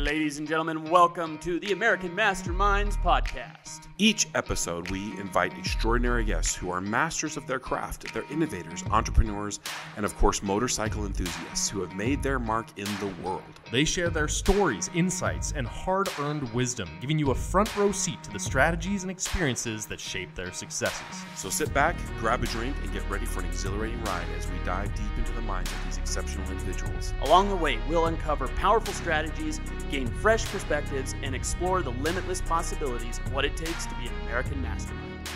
Ladies and gentlemen, welcome to the American Masterminds podcast. Each episode, we invite extraordinary guests who are masters of their craft. They're innovators, entrepreneurs, and of course, motorcycle enthusiasts who have made their mark in the world. They share their stories, insights, and hard-earned wisdom, giving you a front row seat to the strategies and experiences that shape their successes. So sit back, grab a drink, and get ready for an exhilarating ride as we dive deep into the minds of these exceptional individuals. Along the way, we'll uncover powerful strategies, gain fresh perspectives, and explore the limitless possibilities of what it takes to be an American mastermind.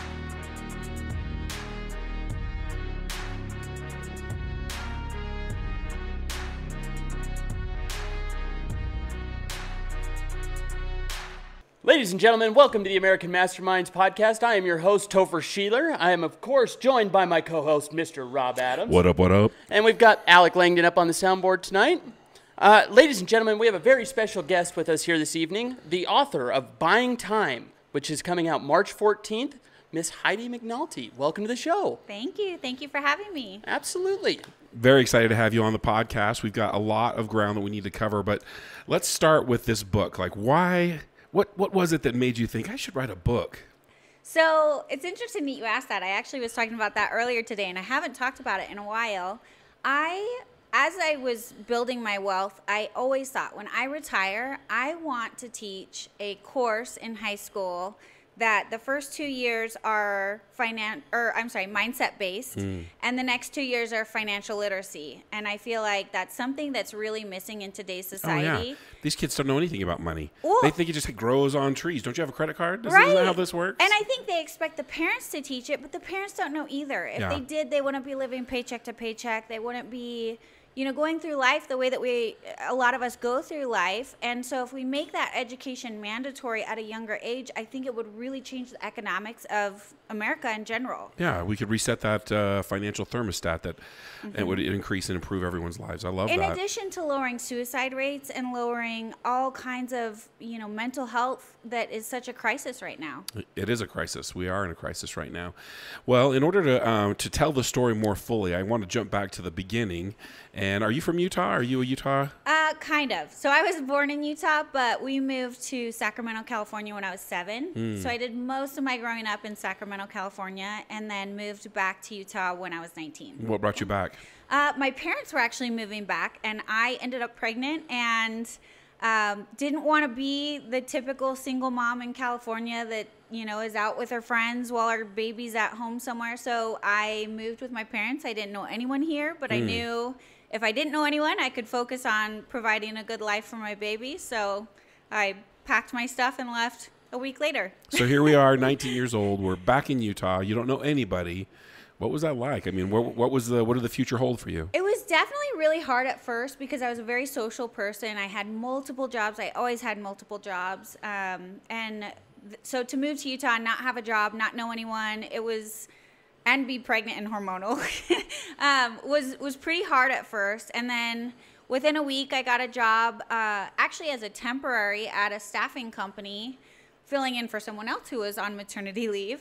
Ladies and gentlemen, welcome to the American Masterminds podcast. I am your host, Topher Sheeler. I am, of course, joined by my co-host, Mr. Rob Adams. What up, what up? And we've got Alec Langdon up on the soundboard tonight. Ladies and gentlemen, we have a very special guest with us here this evening, the author of Buying Time, which is coming out March 14th, Miss Heidi McNulty. Welcome to the show. Thank you. Thank you for having me. Absolutely. Very excited to have you on the podcast. We've got a lot of ground that we need to cover, but let's start with this book. Like, why... What was it that made you think I should write a book? So it's interesting that you asked that. I actually was talking about that earlier today, and I haven't talked about it in a while. As I was building my wealth, I always thought when I retire, I want to teach a course in high school that the first 2 years are mindset based, and the next 2 years are financial literacy. And I feel like that's something that's really missing in today's society. Oh, yeah. These kids don't know anything about money. Ooh. They think it just grows on trees. Don't you have a credit card? Isn't Right. that how this works? And I think they expect the parents to teach it, but the parents don't know either. If they did, they wouldn't be living paycheck to paycheck. They wouldn't be, going through life the way that a lot of us go through life. And so if we make that education mandatory at a younger age, I think it would really change the economics of America in general. Yeah, we could reset that financial thermostat that it would increase and improve everyone's lives. I love that. In addition to lowering suicide rates and lowering all kinds of, mental health that is such a crisis right now. It is a crisis. We are in a crisis right now. Well, in order to tell the story more fully, I want to jump back to the beginning. And are you from Utah? Are you a Utah? Kind of. So I was born in Utah, but we moved to Sacramento, California when I was 7. So I did most of my growing up in Sacramento, California, and then moved back to Utah when I was 19. What brought you back? My parents were actually moving back, and I ended up pregnant and didn't want to be the typical single mom in California that, is out with her friends while her baby's at home somewhere. So I moved with my parents. I didn't know anyone here, but I knew if I didn't know anyone, I could focus on providing a good life for my baby. So I packed my stuff and left a week later. So here we are, 19 years old. We're back in Utah. You don't know anybody. What was that like? I mean, what did the future hold for you? It was definitely really hard at first because I was a very social person. I had multiple jobs. I always had multiple jobs. So to move to Utah and not have a job, not know anyone, and be pregnant and hormonal was pretty hard at first. And then within a week, I got a job actually as a temporary at a staffing company, filling in for someone else who was on maternity leave,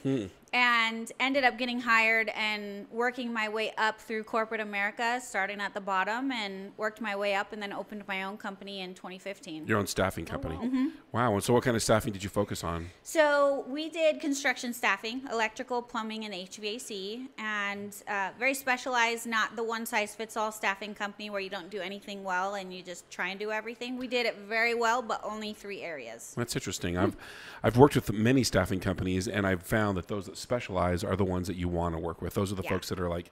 and ended up getting hired and working my way up through corporate America, starting at the bottom, and worked my way up and then opened my own company in 2015. Your own staffing company. Oh, wow. Wow. And so what kind of staffing did you focus on? So we did construction staffing, electrical, plumbing, and HVAC, and very specialized, not the one-size-fits-all staffing company where you don't do anything well and you just try and do everything. We did it very well, but only 3 areas. That's interesting. I've worked with many staffing companies, and I've found that those that specialize are the ones that you want to work with. Those are the folks that are like,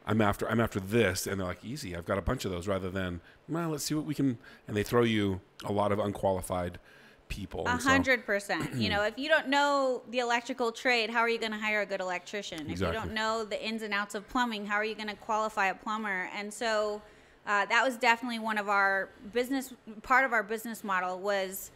I'm after this, and they're like, easy, I've got a bunch of those, rather than, well, let's see what we can, and they throw you a lot of unqualified people. 100%. If you don't know the electrical trade, how are you going to hire a good electrician? Exactly. If you don't know the ins and outs of plumbing, how are you going to qualify a plumber? And so that was definitely part of our business model was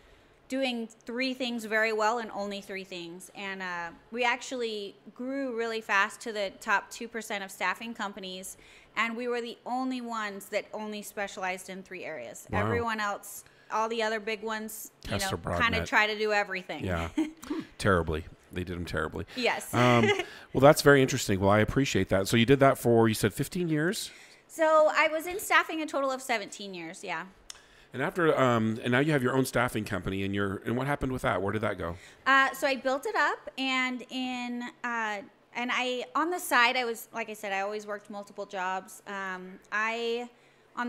doing 3 things very well and only 3 things. And we actually grew really fast to the top 2% of staffing companies, and we were the only ones that only specialized in 3 areas. Wow. Everyone else, all the other big ones, kind of try to do everything. Yeah, terribly. They did them terribly. Yes. Well, that's very interesting. Well, I appreciate that. So you did that for, you said 15 years? So I was in staffing a total of 17 years, yeah. And after, and now you have your own staffing company, and what happened with that? Where did that go? So I built it up, and on the side, like I said, I always worked multiple jobs. On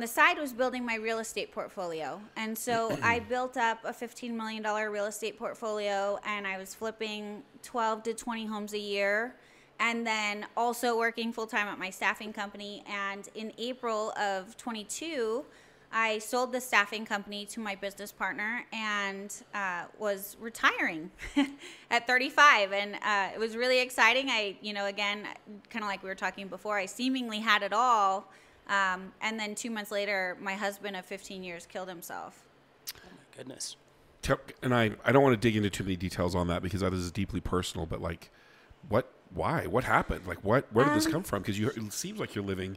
the side was building my real estate portfolio. And so I built up a $15 million real estate portfolio, and I was flipping 12 to 20 homes a year, and then also working full-time at my staffing company. And in April of 22, I sold the staffing company to my business partner and was retiring at 35. And it was really exciting. Again, kind of like we were talking before, I seemingly had it all. And then 2 months later, my husband of 15 years killed himself. Oh, my goodness. And I don't want to dig into too many details on that because that is deeply personal, but like, why? What happened? Like, where did this come from? Because it seems like you're living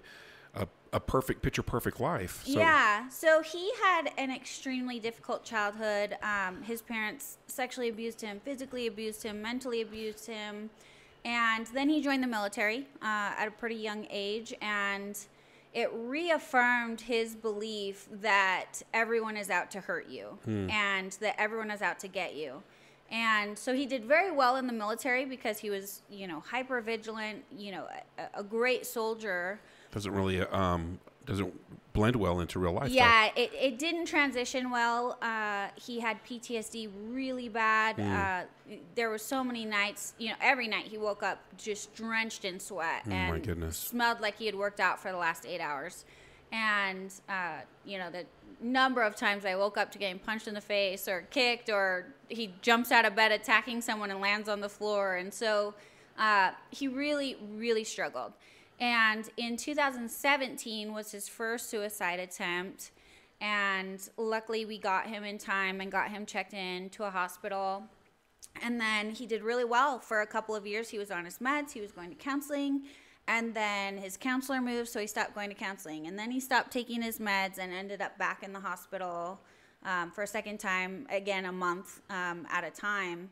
a picture perfect life. So. Yeah. So he had an extremely difficult childhood. His parents sexually abused him, physically abused him, mentally abused him. And then he joined the military at a pretty young age. And it reaffirmed his belief that everyone is out to hurt you and that everyone is out to get you. And so he did very well in the military because he was, hyper vigilant, a great soldier. Doesn't really doesn't blend well into real life. Yeah, it didn't transition well. He had PTSD really bad. There were so many nights, every night he woke up just drenched in sweat and my goodness. Smelled like he had worked out for the last 8 hours. And, the number of times I woke up to getting punched in the face or kicked, or he jumps out of bed attacking someone and lands on the floor. And so he really, really struggled. And in 2017 was his first suicide attempt. And luckily we got him in time and got him checked in to a hospital. And then he did really well for a couple of years. He was on his meds. He was going to counseling. And then his counselor moved, so he stopped going to counseling. And then he stopped taking his meds and ended up back in the hospital for a second time, again, a month at a time.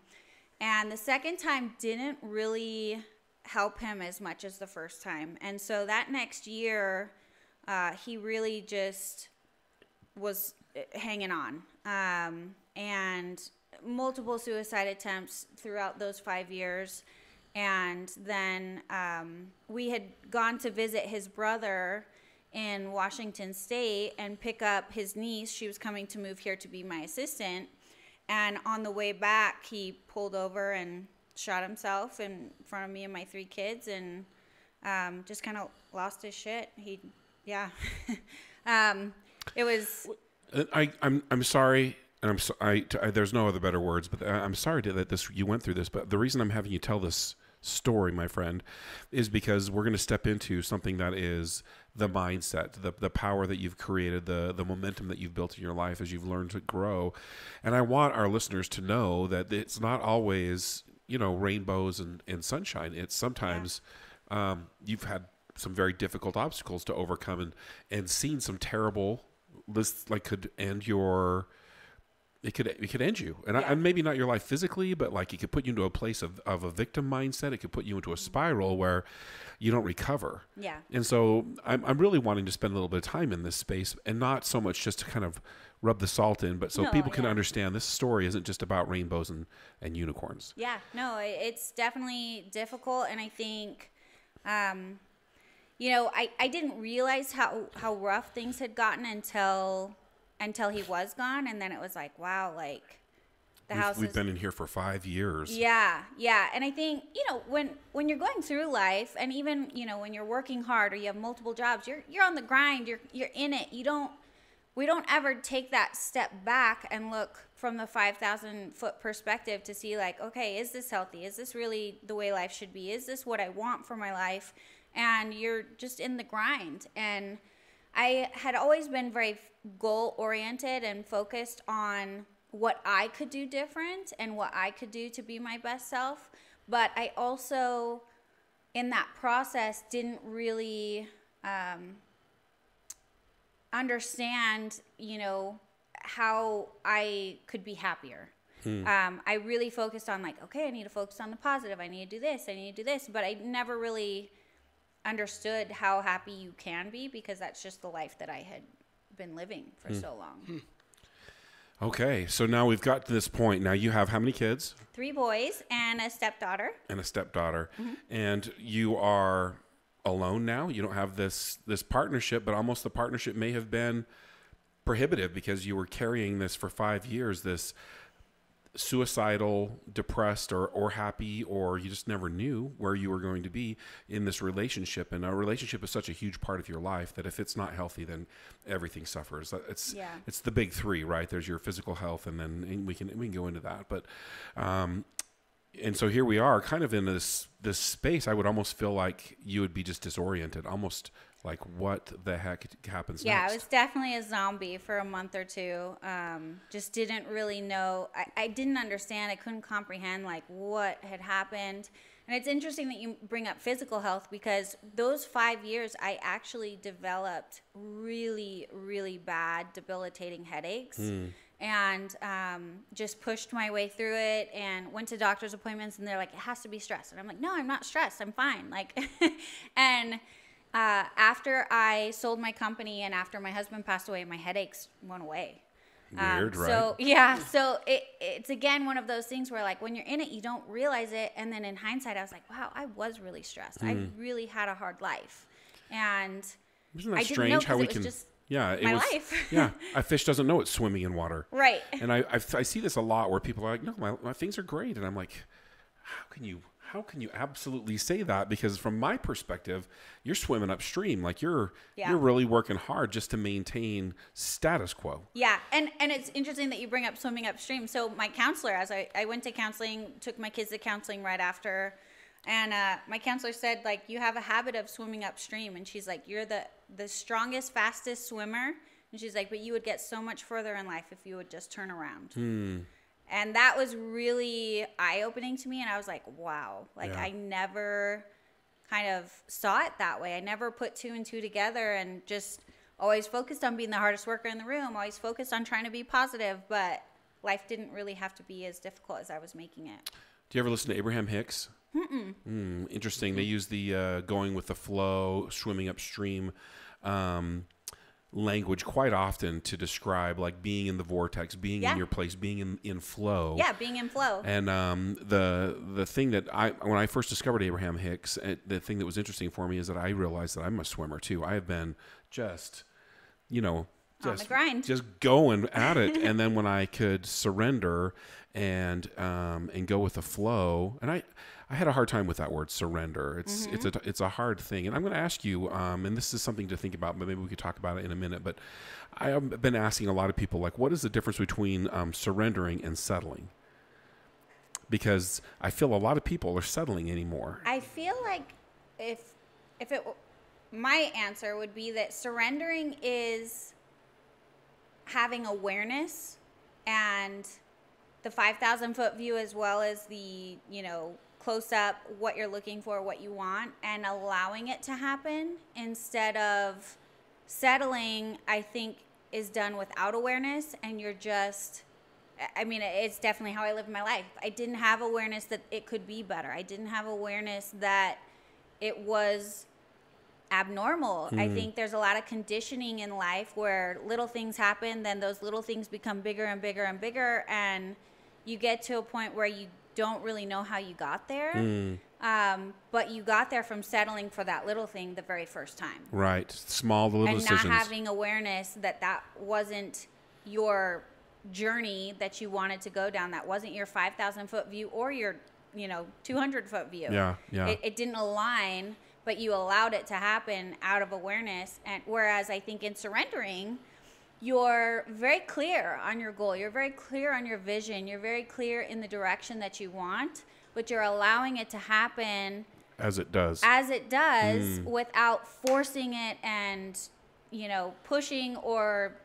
And the second time didn't really help him as much as the first time. And so that next year, he really just was hanging on. And multiple suicide attempts throughout those 5 years. And then we had gone to visit his brother in Washington State and pick up his niece. She was coming to move here to be my assistant. And on the way back, he pulled over and shot himself in front of me and my 3 kids, and just kind of lost his shit. It was. I'm sorry. And there's no other better words, but I'm sorry that you went through this. But the reason I'm having you tell this story, my friend, is because we're going to step into something that is the mindset, the power that you've created, the momentum that you've built in your life as you've learned to grow. And I want our listeners to know that it's not always, rainbows and sunshine. It's sometimes you've had some very difficult obstacles to overcome and seen some terrible lists like could end your. It could end you, and maybe not your life physically, but like it could put you into a place of a victim mindset. It could put you into a spiral where you don't recover. Yeah. And so I'm really wanting to spend a little bit of time in this space, and not so much just to kind of rub the salt in, but so people can understand this story isn't just about rainbows and unicorns. Yeah. No, it's definitely difficult, and I think, I didn't realize how rough things had gotten until he was gone, and then it was like, wow, like we've been in here for 5 years. Yeah. And I think, when you're going through life, and even, when you're working hard or you have multiple jobs, you're on the grind, you're in it. We don't ever take that step back and look from the 5,000 foot perspective to see like, okay, is this healthy? Is this really the way life should be? Is this what I want for my life? And you're just in the grind. And I had always been very goal-oriented and focused on what I could do different and what I could do to be my best self. But I also, in that process, didn't really understand, how I could be happier. I really focused on like, okay, I need to focus on the positive. I need to do this. I need to do this. But I never really understood how happy you can be, because that's just the life that I had been living for so long. Okay, so now we've got to this point. Now you have how many kids? 3 boys and a stepdaughter. And a stepdaughter. And you are alone now. You don't have this partnership, but almost the partnership may have been prohibitive because you were carrying this for 5 years, this suicidal, depressed, or happy, or you just never knew where you were going to be in this relationship. And a relationship is such a huge part of your life that if it's not healthy, then everything suffers. It's the big 3, right? There's your physical health, and we can go into that. But and so here we are, kind of in this space. I would almost feel like you would be just disoriented, almost like what the heck happens next? Yeah, I was definitely a zombie for a month or 2. Just didn't really know. I didn't understand. I couldn't comprehend like what had happened. And it's interesting that you bring up physical health because those 5 years I actually developed really, really bad, debilitating headaches. And just pushed my way through it and went to doctor's appointments and they're like, it has to be stress. And I'm like, no, I'm not stressed. I'm fine. Like, and after I sold my company and after my husband passed away, my headaches went away. Weird, right? So yeah, so it's again one of those things where like when you're in it, you don't realize it, and then in hindsight, I was like, wow, I was really stressed. I really had a hard life, and isn't that I strange didn't know how we it was can? just Yeah, my life. Yeah, a fish doesn't know it's swimming in water, right? And I see this a lot where people are like, no, my things are great, and I'm like, how can you absolutely say that? Because from my perspective, you're swimming upstream. Like you're really working hard just to maintain status quo. Yeah. And it's interesting that you bring up swimming upstream. So my counselor, as I went to counseling, took my kids to counseling right after. And my counselor said, like, you have a habit of swimming upstream. And she's like, you're the strongest, fastest swimmer. And she's like, but you would get so much further in life if you would just turn around. And that was really eye-opening to me. And I was like, wow. Like, I never kind of saw it that way. I never put 2 and 2 together and just always focused on being the hardest worker in the room, always focused on trying to be positive. But life didn't really have to be as difficult as I was making it. Do you ever listen to Abraham Hicks? Interesting. They use the going with the flow, swimming upstream language quite often to describe like being in the vortex, being in your place, being in flow. Yeah, being in flow. And the thing that when I first discovered Abraham Hicks, the thing that was interesting for me is that I realized that I'm a swimmer too. I have been just on the grind, just going at it. And then when I could surrender and go with the flow, and I had a hard time with that word, surrender. It's a hard thing. And I'm going to ask you, and this is something to think about, but maybe we could talk about it in a minute. But I have been asking a lot of people, like, what is the difference between surrendering and settling? Because I feel a lot of people are settling anymore. I feel like my answer would be that surrendering is having awareness and the 5,000-foot view as well as the, close up, what you're looking for, what you want, and allowing it to happen instead of settling, I think, is done without awareness, and you're just, it's definitely how I live my life. I didn't have awareness that it could be better. I didn't have awareness that it was abnormal. I think there's a lot of conditioning in life where little things happen, then those little things become bigger and bigger and bigger, and you get to a point where you don't really know how you got there, but you got there from settling for that little thing the very first time. Right. The little decisions. And not having awareness that wasn't your journey that you wanted to go down. That wasn't your 5,000-foot view or your, 200-foot view. Yeah. It didn't align, but you allowed it to happen out of awareness. And whereas I think in surrendering, you're very clear on your goal. You're very clear on your vision. You're very clear in the direction that you want, but you're allowing it to happen as it does without forcing it and, pushing or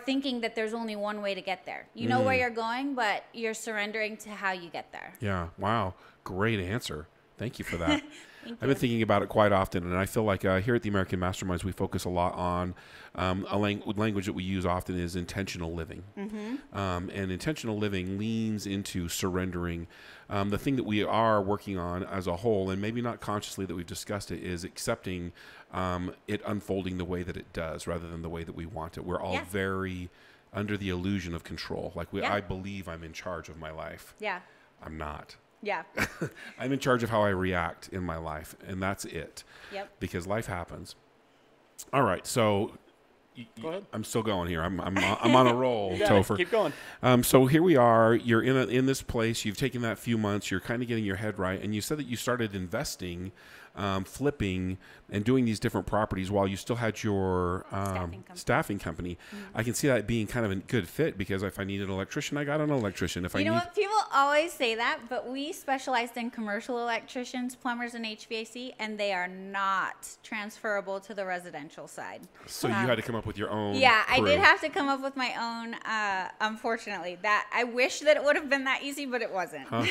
thinking that there's only one way to get there. You know where you're going, but you're surrendering to how you get there. Yeah. Wow. Great answer. Thank you for that. I've been thinking about it quite often, and I feel like here at the American Masterminds, we focus a lot on a language that we use often is intentional living. And intentional living leans into surrendering. The thing that we are working on as a whole, and maybe not consciously that we've discussed it, is accepting it unfolding the way that it does rather than the way that we want it. We're all very under the illusion of control. Like Yeah. I believe I'm in charge of my life. Yeah. I'm not. Yeah. I'm in charge of how I react in my life, and that's it. Yep. Because life happens. All right, so Go ahead. I'm still going here. I'm on a roll, You got it. Topher. Keep going. So here we are. You're in this place. You've taken that few months. You're kind of getting your head right, and you said that you started investing, flipping, and doing these different properties while you still had your staffing company. I can see that being kind of a good fit, because if I need an electrician, I got an electrician. If You know what? People always say that, but we specialized in commercial electricians, plumbers, and HVAC, and they are not transferable to the residential side. So you had to come up with your own. Yeah, I crew. did have to come up with my own. Unfortunately, that I wish that it would have been that easy, but it wasn't. Huh?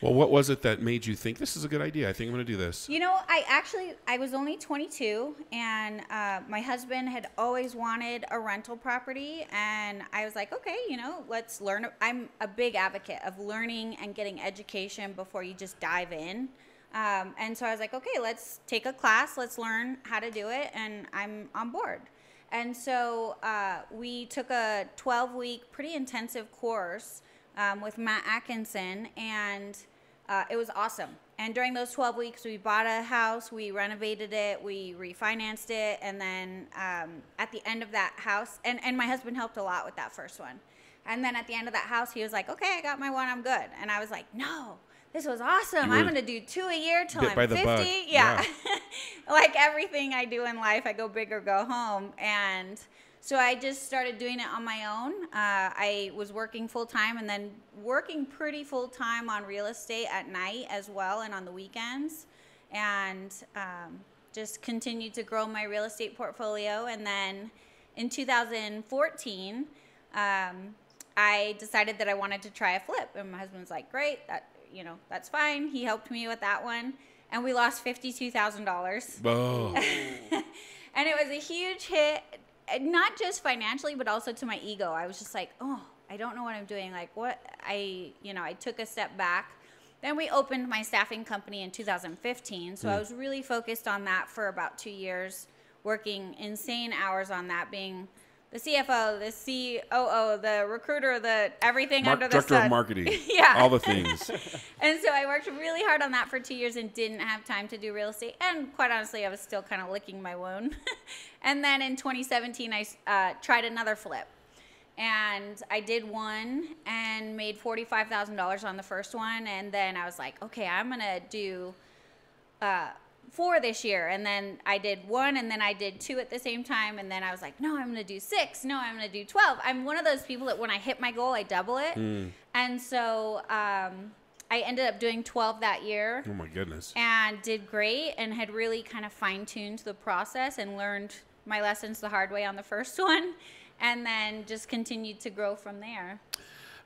Well, what was it that made you think this is a good idea? I think I'm going to do this. You know, I was only 22, and my husband had always wanted a rental property, and I was like, okay, you know, let's learn. I'm a big advocate of learning and getting education before you just dive in. And so I was like, okay, let's take a class, let's learn how to do it, and I'm on board. And so we took a 12-week, pretty intensive course with Matt Atkinson, and it was awesome. And during those 12 weeks, we bought a house, we renovated it, we refinanced it, and then at the end of that house, and my husband helped a lot with that first one. And then at the end of that house, he was like, okay, I got my one, I'm good. And I was like, no, this was awesome. I'm going to do 2 a year till I'm 50. Yeah. Like everything I do in life, I go big or go home. And so I just started doing it on my own. I was working full-time and then working pretty full-time on real estate at night as well and on the weekends. And just continued to grow my real estate portfolio. And then in 2014, I decided that I wanted to try a flip. And my husband was like, great, that's fine. He helped me with that one. And we lost $52,000. Oh. And it was a huge hit, not just financially, but also to my ego. I was just like, oh, I don't know what I'm doing. Like I took a step back. Then we opened my staffing company in 2015. So I was really focused on that for about 2 years, working insane hours on that, being the CFO, the COO, the recruiter, the everything under the Director sun. of marketing. Yeah. All the things. And so I worked really hard on that for 2 years and didn't have time to do real estate. And quite honestly, I was still kind of licking my wound. And then in 2017, I tried another flip. And I did one and made $45,000 on the first one. And then I was like, okay, I'm going to do 4 this year. And then I did 1 and then I did 2 at the same time. And then I was like, no, I'm going to do 6. No, I'm going to do 12. I'm one of those people that when I hit my goal, I double it. And so I ended up doing 12 that year. Oh my goodness. And did great and had really kind of fine-tuned the process and learned my lessons the hard way on the first one. And then just continued to grow from there.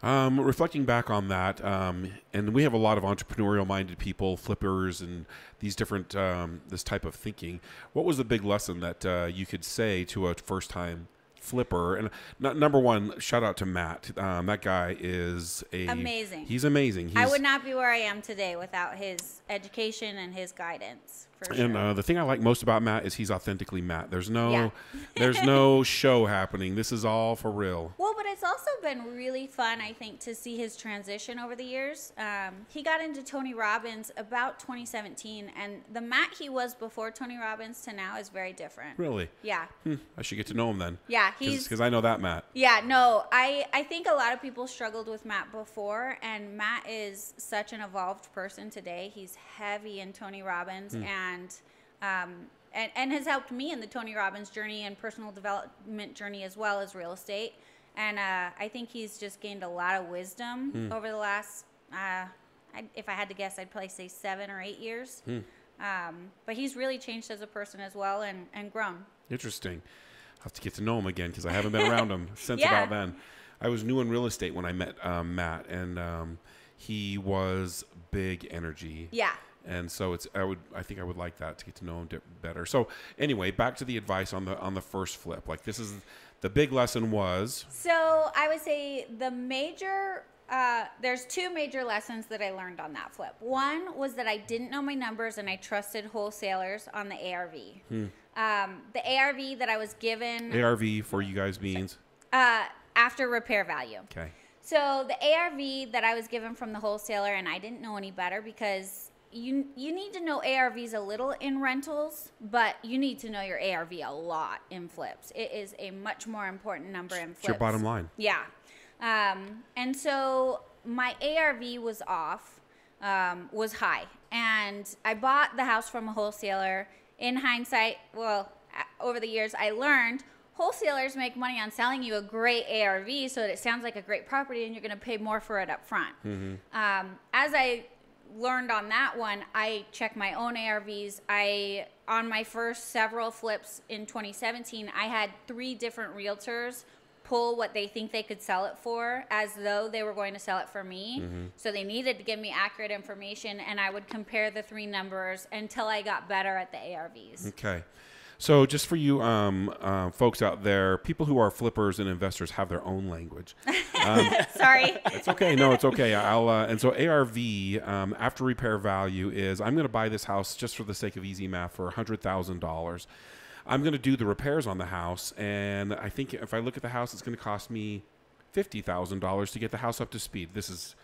Reflecting back on that, and we have a lot of entrepreneurial-minded people, flippers, and these different this type of thinking. What was the big lesson that you could say to a first-time flipper? And number one, shout out to Matt. That guy is amazing. He's amazing. I would not be where I am today without his education and his guidance. For sure. And the thing I like most about Matt is he's authentically Matt. There's no show happening. This is all for real. Well, but it's also been really fun, I think, to see his transition over the years. He got into Tony Robbins about 2017, and the Matt he was before Tony Robbins to now is very different. Really? Yeah. I should get to know him then. Yeah, because I know that Matt. Yeah, no, I think a lot of people struggled with Matt before, and Matt is such an evolved person today. He's heavy in Tony Robbins and has helped me in the Tony Robbins journey and personal development journey as well as real estate. And I think he's just gained a lot of wisdom over the last, if I had to guess, I'd probably say 7 or 8 years. But he's really changed as a person as well and grown. Interesting. I'll have to get to know him again because I haven't been around him since about then. I was new in real estate when I met Matt, and he was big energy. Yeah. And so I think I would like that to get to know him better. So anyway, back to the advice on the first flip. Like this is the big lesson was. So I would say the major. There's 2 major lessons that I learned on that flip. One was that I didn't know my numbers and I trusted wholesalers on the ARV. The ARV that I was given. ARV for you guys means. After repair value. Okay. So the ARV that I was given from the wholesaler, and I didn't know any better because you need to know ARVs a little in rentals, but you need to know your ARV a lot in flips. It is a much more important number in flips. It's your bottom line. Yeah. And so my ARV was off, was high. And I bought the house from a wholesaler. In hindsight, well, over the years, I learned wholesalers make money on selling you a great ARV so that it sounds like a great property and you're going to pay more for it up front. As I learned on that one, I checked my own ARVs. On my first several flips in 2017, I had 3 different realtors pull what they think they could sell it for as though they were going to sell it for me. So they needed to give me accurate information, and I would compare the 3 numbers until I got better at the ARVs. Okay. So just for you folks out there, people who are flippers and investors have their own language. Sorry. It's okay. No, it's okay. And so ARV, after repair value, is I'm going to buy this house just for the sake of easy math for $100,000. I'm going to do the repairs on the house, and I think if I look at the house, it's going to cost me $50,000 to get the house up to speed. This is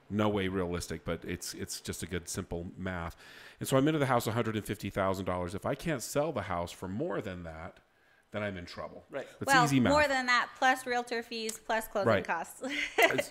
no way realistic, but it's just a good simple math. And so I'm into the house $150,000. If I can't sell the house for more than that, then I'm in trouble. Right. That's easy math. More than that, plus realtor fees, plus closing costs.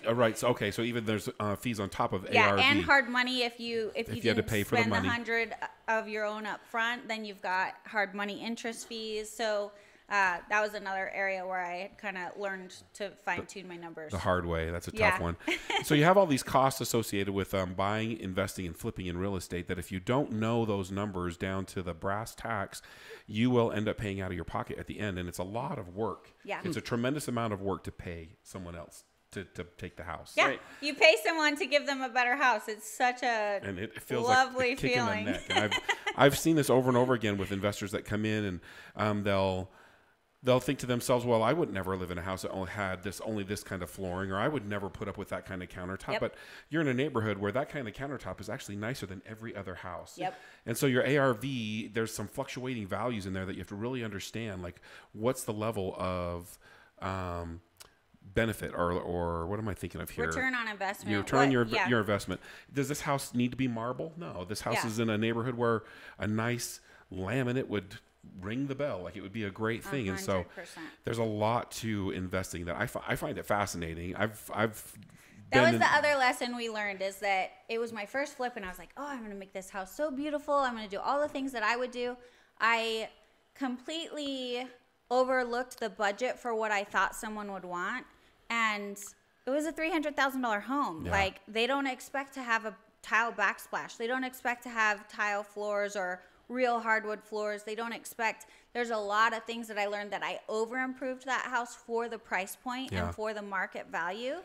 Right. So okay. So even there's fees on top of ARV. Yeah, and hard money if you had to didn't pay for the spend money. 100 of your own up front, then you've got hard money interest fees. So that was another area where I kind of learned to fine tune my numbers. The hard way. That's a tough one. So you have all these costs associated with buying, investing, and flipping in real estate that if you don't know those numbers down to the brass tacks, you will end up paying out of your pocket at the end. And it's a lot of work. Yeah. It's a tremendous amount of work to pay someone else to take the house. Yeah. Right. You pay someone to give them a better house. It's such a And it feels lovely like a kick feeling. in the neck. And I've seen this over and over again with investors that come in and they'll think to themselves, well, I would never live in a house that only had only this kind of flooring, or I would never put up with that kind of countertop. Yep. But you're in a neighborhood where that kind of countertop is actually nicer than every other house. Yep. And so your ARV, there's some fluctuating values in there that you have to really understand, like what's the level of benefit or what am I thinking of here? Return on investment. Your return on your investment. Does this house need to be marble? No. This house is in a neighborhood where a nice laminate would ring the bell. Like it would be a great thing. 100%. And so there's a lot to investing that I find it fascinating. That was the other lesson we learned, is that it was my first flip and I was like, oh, I'm going to make this house so beautiful. I'm going to do all the things that I would do. I completely overlooked the budget for what I thought someone would want. And it was a $300,000 home. Yeah. Like they don't expect to have a tile backsplash. They don't expect to have tile floors or real hardwood floors. They don't expect, there's a lot of things that I learned that I over improved that house for the price point and for the market value.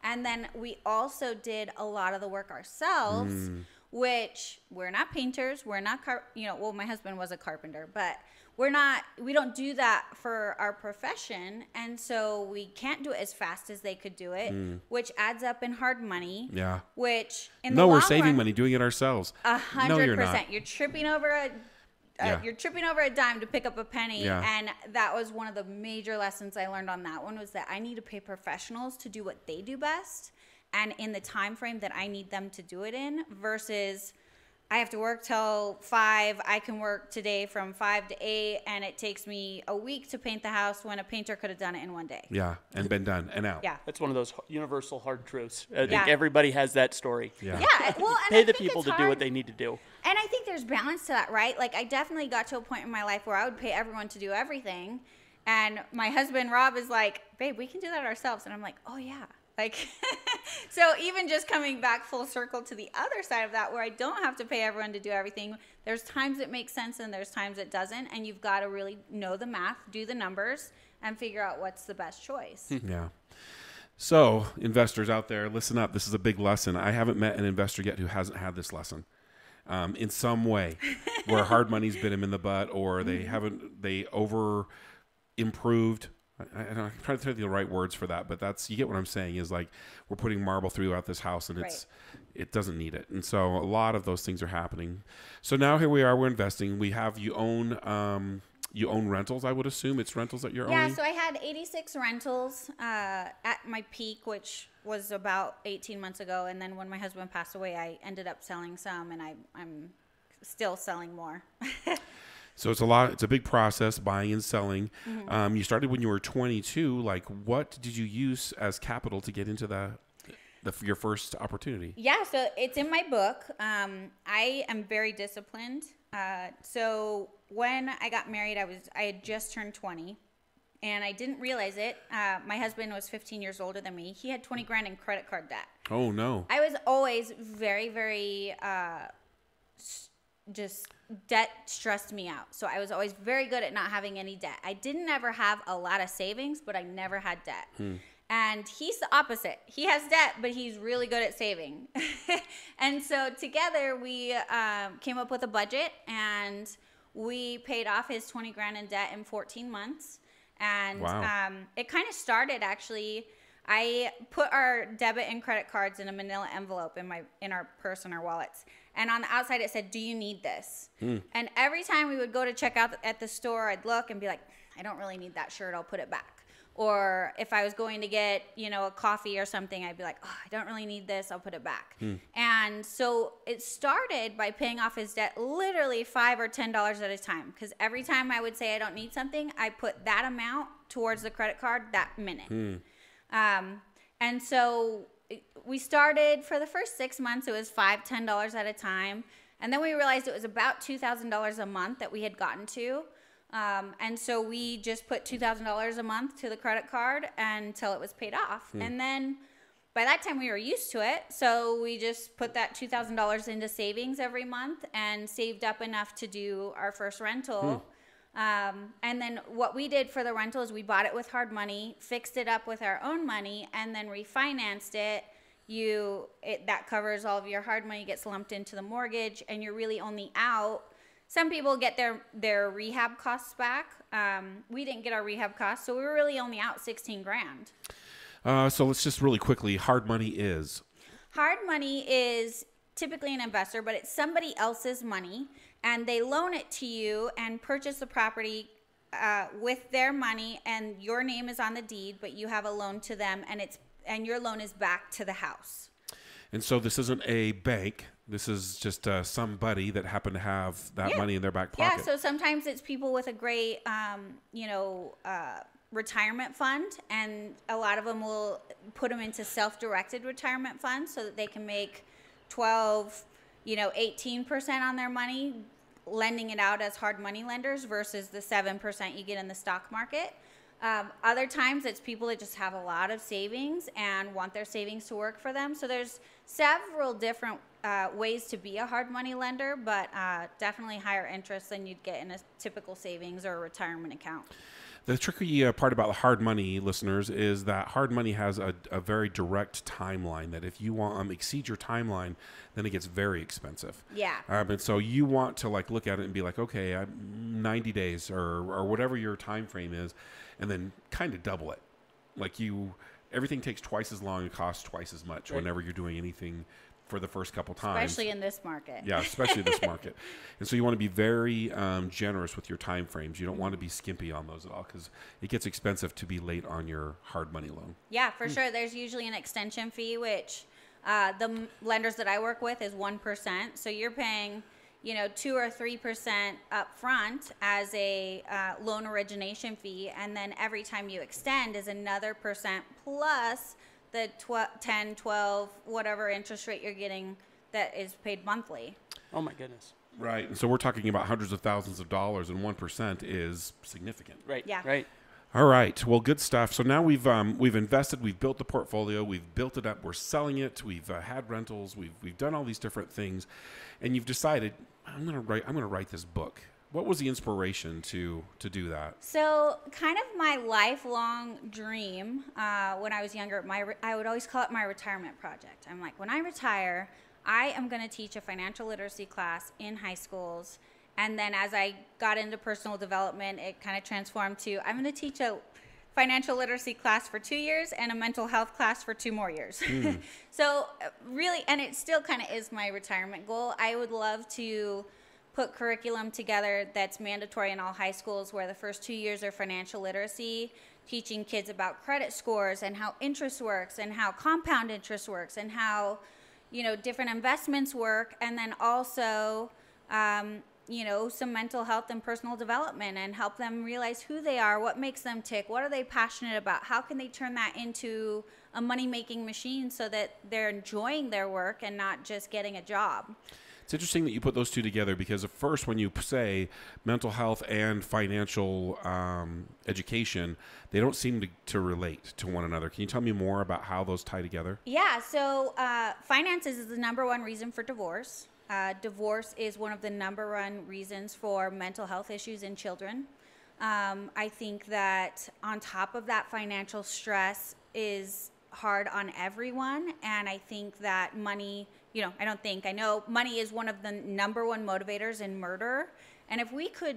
And then we also did a lot of the work ourselves, which we're not painters. We're not, well, my husband was a carpenter, but we don't do that for our profession. And so we can't do it as fast as they could do it, which adds up in hard money. Yeah. Which in the long we're saving money doing it ourselves. 100%. No, you're not. You're tripping over a dime to pick up a penny. Yeah. And that was one of the major lessons I learned on that one, was that I need to pay professionals to do what they do best and in the time frame that I need them to do it in, versus I have to work till 5. I can work today from 5 to 8, and it takes me a week to paint the house when a painter could have done it in one day. Yeah, and been done and out. Yeah, that's one of those universal hard truths. I think everybody has that story. Yeah. Well, and pay the people to do what they need to do. And I think there's balance to that, right? Like I definitely got to a point in my life where I would pay everyone to do everything, and my husband Rob is like, "Babe, we can do that ourselves," and I'm like, "Oh yeah." Like, so even just coming back full circle to the other side of that, where I don't have to pay everyone to do everything, there's times it makes sense and there's times it doesn't. And you've got to really know the math, do the numbers, and figure out what's the best choice. Yeah. So investors out there, listen up. This is a big lesson. I haven't met an investor yet who hasn't had this lesson in some way, where hard money's bit him in the butt, or they over improved. I'm trying to think of the right words for that, but you get what I'm saying, is like we're putting marble throughout this house and it doesn't need it. And so a lot of those things are happening. So now here we are, we're investing. We have you own you own rentals, I would assume. It's rentals that you're Yeah, owning? so I had 86 rentals at my peak, which was about 18 months ago. And then when my husband passed away, I ended up selling some, and I'm still selling more. So it's a big process, buying and selling. You started when you were 22. Like, what did you use as capital to get into your first opportunity? Yeah, so it's in my book. I am very disciplined. So when I got married, I had just turned 20, and I didn't realize it. My husband was 15 years older than me. He had 20 grand in credit card debt. Oh, no. I was always very, very just debt stressed me out. So I was always very good at not having any debt. I didn't ever have a lot of savings, but I never had debt. And he's the opposite. He has debt, but he's really good at saving. And so together we came up with a budget, and we paid off his 20 grand in debt in 14 months. And wow. It kind of started, actually. I put our debit and credit cards in a manila envelope in our purse and our wallets. And on the outside it said, "Do you need this?" And every time we would go to check out at the store, I'd look and be like, "I don't really need that shirt. I'll put it back." Or if I was going to get, a coffee or something, I'd be like, "Oh, I don't really need this. I'll put it back." And so it started by paying off his debt literally $5 or $10 at a time. Because every time I would say I don't need something, I put that amount towards the credit card that minute. And so we started, for the first 6 months, it was $5, $10 at a time. And then we realized it was about $2,000 a month that we had gotten to. And so we just put $2,000 a month to the credit card until it was paid off. And then by that time we were used to it. So we just put that $2,000 into savings every month and saved up enough to do our first rental. And then what we did for the rental is we bought it with hard money, fixed it up with our own money, and then refinanced it. That covers all of your hard money, gets lumped into the mortgage, and you're really only out. Some people get their rehab costs back. We didn't get our rehab costs, so we were really only out 16 grand. So let's just really quickly, hard money is? Hard money is typically an investor, but it's somebody else's money, and they loan it to you and purchase the property with their money, and your name is on the deed, but you have a loan to them, and your loan is back to the house. And so this isn't a bank. This is just somebody that happened to have that money in their back pocket. Yeah, so sometimes it's people with a great, retirement fund, and a lot of them will put them into self-directed retirement funds so that they can make 12, 18% on their money, lending it out as hard money lenders versus the 7% you get in the stock market. Other times it's people that just have a lot of savings and want their savings to work for them. So there's several different ways to be a hard money lender, but definitely higher interest than you'd get in a typical savings or a retirement account. The tricky part about the hard money, listeners, is that hard money has a very direct timeline, that if you want exceed your timeline, then it gets very expensive. Yeah. And so you want to look at it and be like, okay, 90 days or whatever your time frame is, and then kind of double it. Everything takes twice as long and costs twice as much whenever you're doing anything for the first couple times. Especially in this market. Yeah, especially this market. And so you want to be very generous with your time frames. You don't want to be skimpy on those at all, because it gets expensive to be late on your hard money loan. Yeah, for sure. There's usually an extension fee, which the lenders that I work with is 1%. So you're paying 2 or 3% up front as a loan origination fee, and then every time you extend is another percent plus the 10, 12, whatever interest rate you're getting that is paid monthly. Oh my goodness. Right. And so we're talking about hundreds of thousands of dollars, and 1% is significant. Right. Yeah. Right. All right. Well, good stuff. So now we've invested, we've built the portfolio, we've built it up, we're selling it, we've had rentals, we've done all these different things, and you've decided, I'm gonna write this book. What was the inspiration to do that? So kind of my lifelong dream when I was younger, I would always call it my retirement project. I'm like, when I retire, I am going to teach a financial literacy class in high schools. And then as I got into personal development, it kind of transformed to, I'm going to teach a financial literacy class for 2 years and a mental health class for 2 more years. So really, and it still kind of is my retirement goal. I would love to put curriculum together that's mandatory in all high schools, where the first 2 years are financial literacy, teaching kids about credit scores and how interest works and how compound interest works and how, different investments work. And then also, some mental health and personal development, and help them realize who they are, what makes them tick, what are they passionate about, how can they turn that into a money-making machine so that they're enjoying their work and not just getting a job. It's interesting that you put those two together, because at first when you say mental health and financial education, they don't seem to relate to one another. Can you tell me more about how those tie together? Yeah, so finances is the number one reason for divorce. Divorce is one of the number one reasons for mental health issues in children. I think that on top of that, financial stress is hard on everyone. And I think that money, I know money is one of the number one motivators in murder. And if we could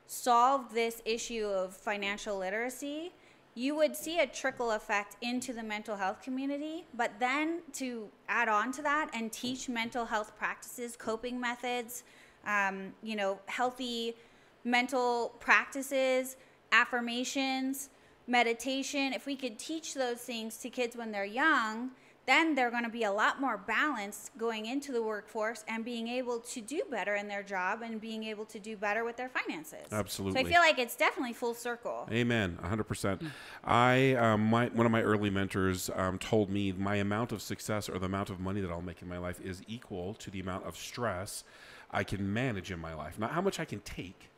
solve this issue of financial literacy, you would see a trickle effect into the mental health community. But then to add on to that and teach mental health practices, coping methods, healthy mental practices, affirmations, meditation, if we could teach those things to kids when they're young, then they're going to be a lot more balanced going into the workforce and being able to do better in their job and being able to do better with their finances. Absolutely. So I feel like it's definitely full circle. Amen. 100%. One of my early mentors told me my amount of success, or the amount of money that I'll make in my life, is equal to the amount of stress I can manage in my life. Not how much I can take,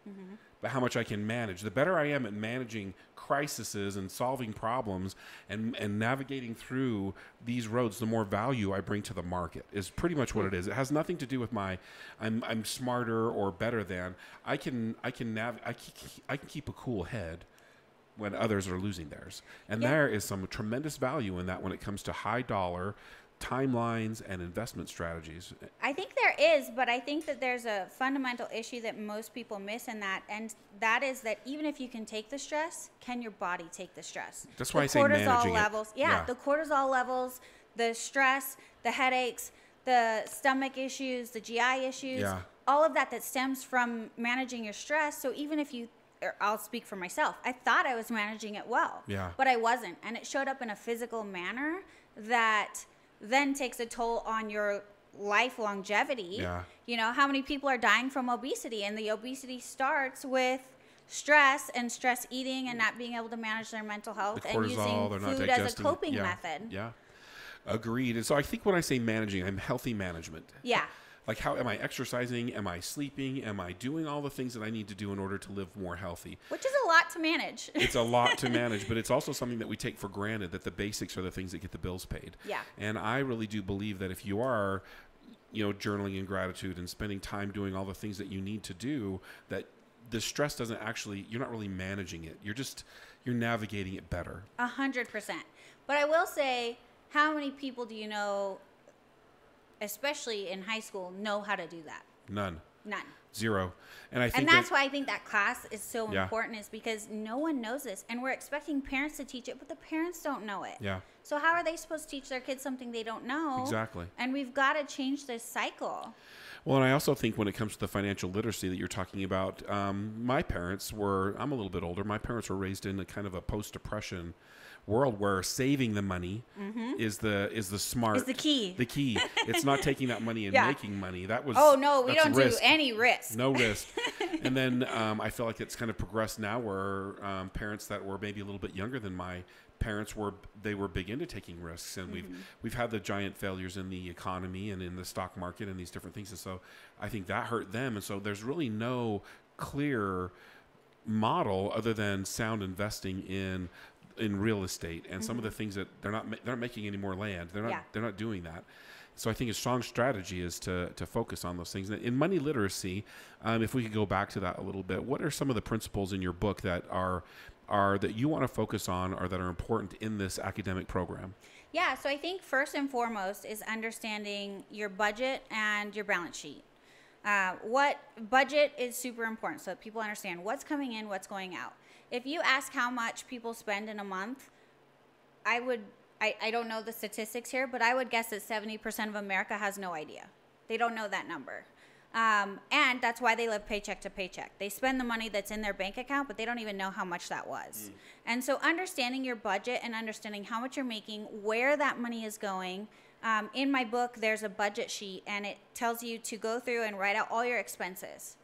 but how much I can manage. The better I am at managing crises and solving problems and navigating through these roads, the more value I bring to the market, is pretty much what it is. It has nothing to do with I'm smarter or better than. I can keep a cool head when others are losing theirs. And there is some tremendous value in that when it comes to high dollar timelines and investment strategies. I think there is, but I think that there's a fundamental issue that most people miss in that, and that is that even if you can take the stress, can your body take the stress? That's why I say managing levels, it. Yeah, the cortisol levels, the stress, the headaches, the stomach issues, the GI issues, all of that stems from managing your stress. So even if I'll speak for myself, I thought I was managing it well, but I wasn't, and it showed up in a physical manner that then takes a toll on your life longevity. How many people are dying from obesity? And the obesity starts with stress and stress eating and not being able to manage their mental health and using food as a coping method. Yeah, agreed. And so I think when I say managing, I'm healthy management. Yeah. Like, how am I exercising? Am I sleeping? Am I doing all the things that I need to do in order to live more healthy? Which is a lot to manage. It's a lot to manage, but it's also something that we take for granted, that the basics are the things that get the bills paid. Yeah. And I really do believe that if you are, journaling in gratitude and spending time doing all the things that you need to do, that the stress doesn't actually, you're not really managing it. You're navigating it better. 100%. But I will say, how many people do you know, especially in high school, know how to do that? None. Zero. And that's why I think that class is so important, is because no one knows this, and we're expecting parents to teach it, but the parents don't know it. Yeah. So how are they supposed to teach their kids something they don't know? Exactly. And we've got to change this cycle. Well, and I also think when it comes to the financial literacy that you're talking about, my parents were, I'm a little bit older, my parents were raised in a kind of a post-depression world where saving the money is the smart. Is the key. The key. It's not taking that money and making money. That was we don't do any risk. No risk. And then I feel like it's kind of progressed now where parents that were maybe a little bit younger than my parents were big into taking risks, and we've had the giant failures in the economy and in the stock market and these different things, and so I think that hurt them. And so there's really no clear model other than sound investing in real estate and some of the things that they're not making any more land. They're not doing that. So I think a strong strategy is to focus on those things. In money literacy, if we could go back to that a little bit, what are some of the principles in your book that are that you want to focus on or that are important in this academic program? Yeah, so I think first and foremost is understanding your budget and your balance sheet. What budget is super important so that people understand what's coming in, what's going out. If you ask how much people spend in a month, I don't know the statistics here, but I would guess that 70% of America has no idea. They don't know that number. And that's why they live paycheck to paycheck. They spend the money that's in their bank account, but they don't even know how much that was. And so understanding your budget and understanding how much you're making, where that money is going. In my book, there's a budget sheet, and it tells you to go through and write out all your expenses.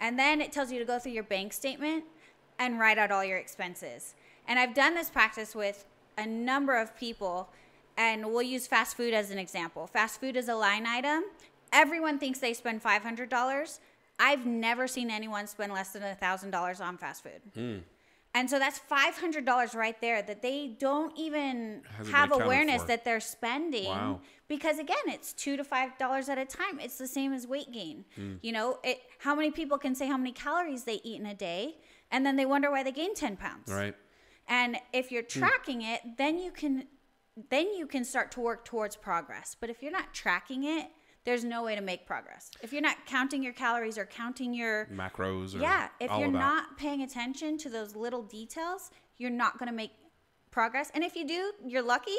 And then it tells you to go through your bank statement and write out all your expenses. And I've done this practice with a number of people, and we'll use fast food as an example. Fast food is a line item. Everyone thinks they spend $500. I've never seen anyone spend less than $1,000 on fast food. And so that's $500 right there that they don't even have awareness that they're spending. Wow. Because again, it's $2 to $5 at a time. It's the same as weight gain. You know, how many people can say how many calories they eat in a day, and then they wonder why they gain 10 pounds. Right. And if you're tracking it, then you can start to work towards progress. But if you're not tracking it, there's no way to make progress. If you're not counting your calories or counting your macros, or if you're not paying attention to those little details, you're not going to make progress. And if you do, you're lucky,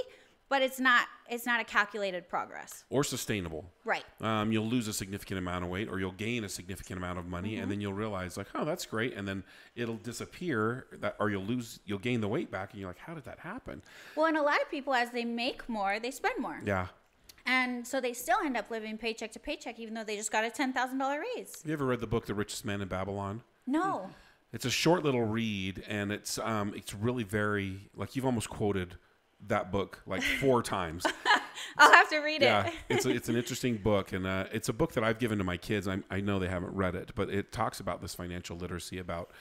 but it's not a calculated progress or sustainable. Right. You'll lose a significant amount of weight, or you'll gain a significant amount of money, and then you'll realize like, oh, that's great, and then it'll disappear, or you'll gain the weight back, and you're like, how did that happen? Well, and a lot of people, as they make more, they spend more. Yeah. And so they still end up living paycheck to paycheck, even though they just got a $10,000 raise. Have you ever read the book The Richest Man in Babylon? No. It's a short little read, and it's really very, like, you've almost quoted that book like 4 times. I'll have to read it. Yeah, it's an interesting book, and it's a book that I've given to my kids. I know they haven't read it, but it talks about this financial literacy about.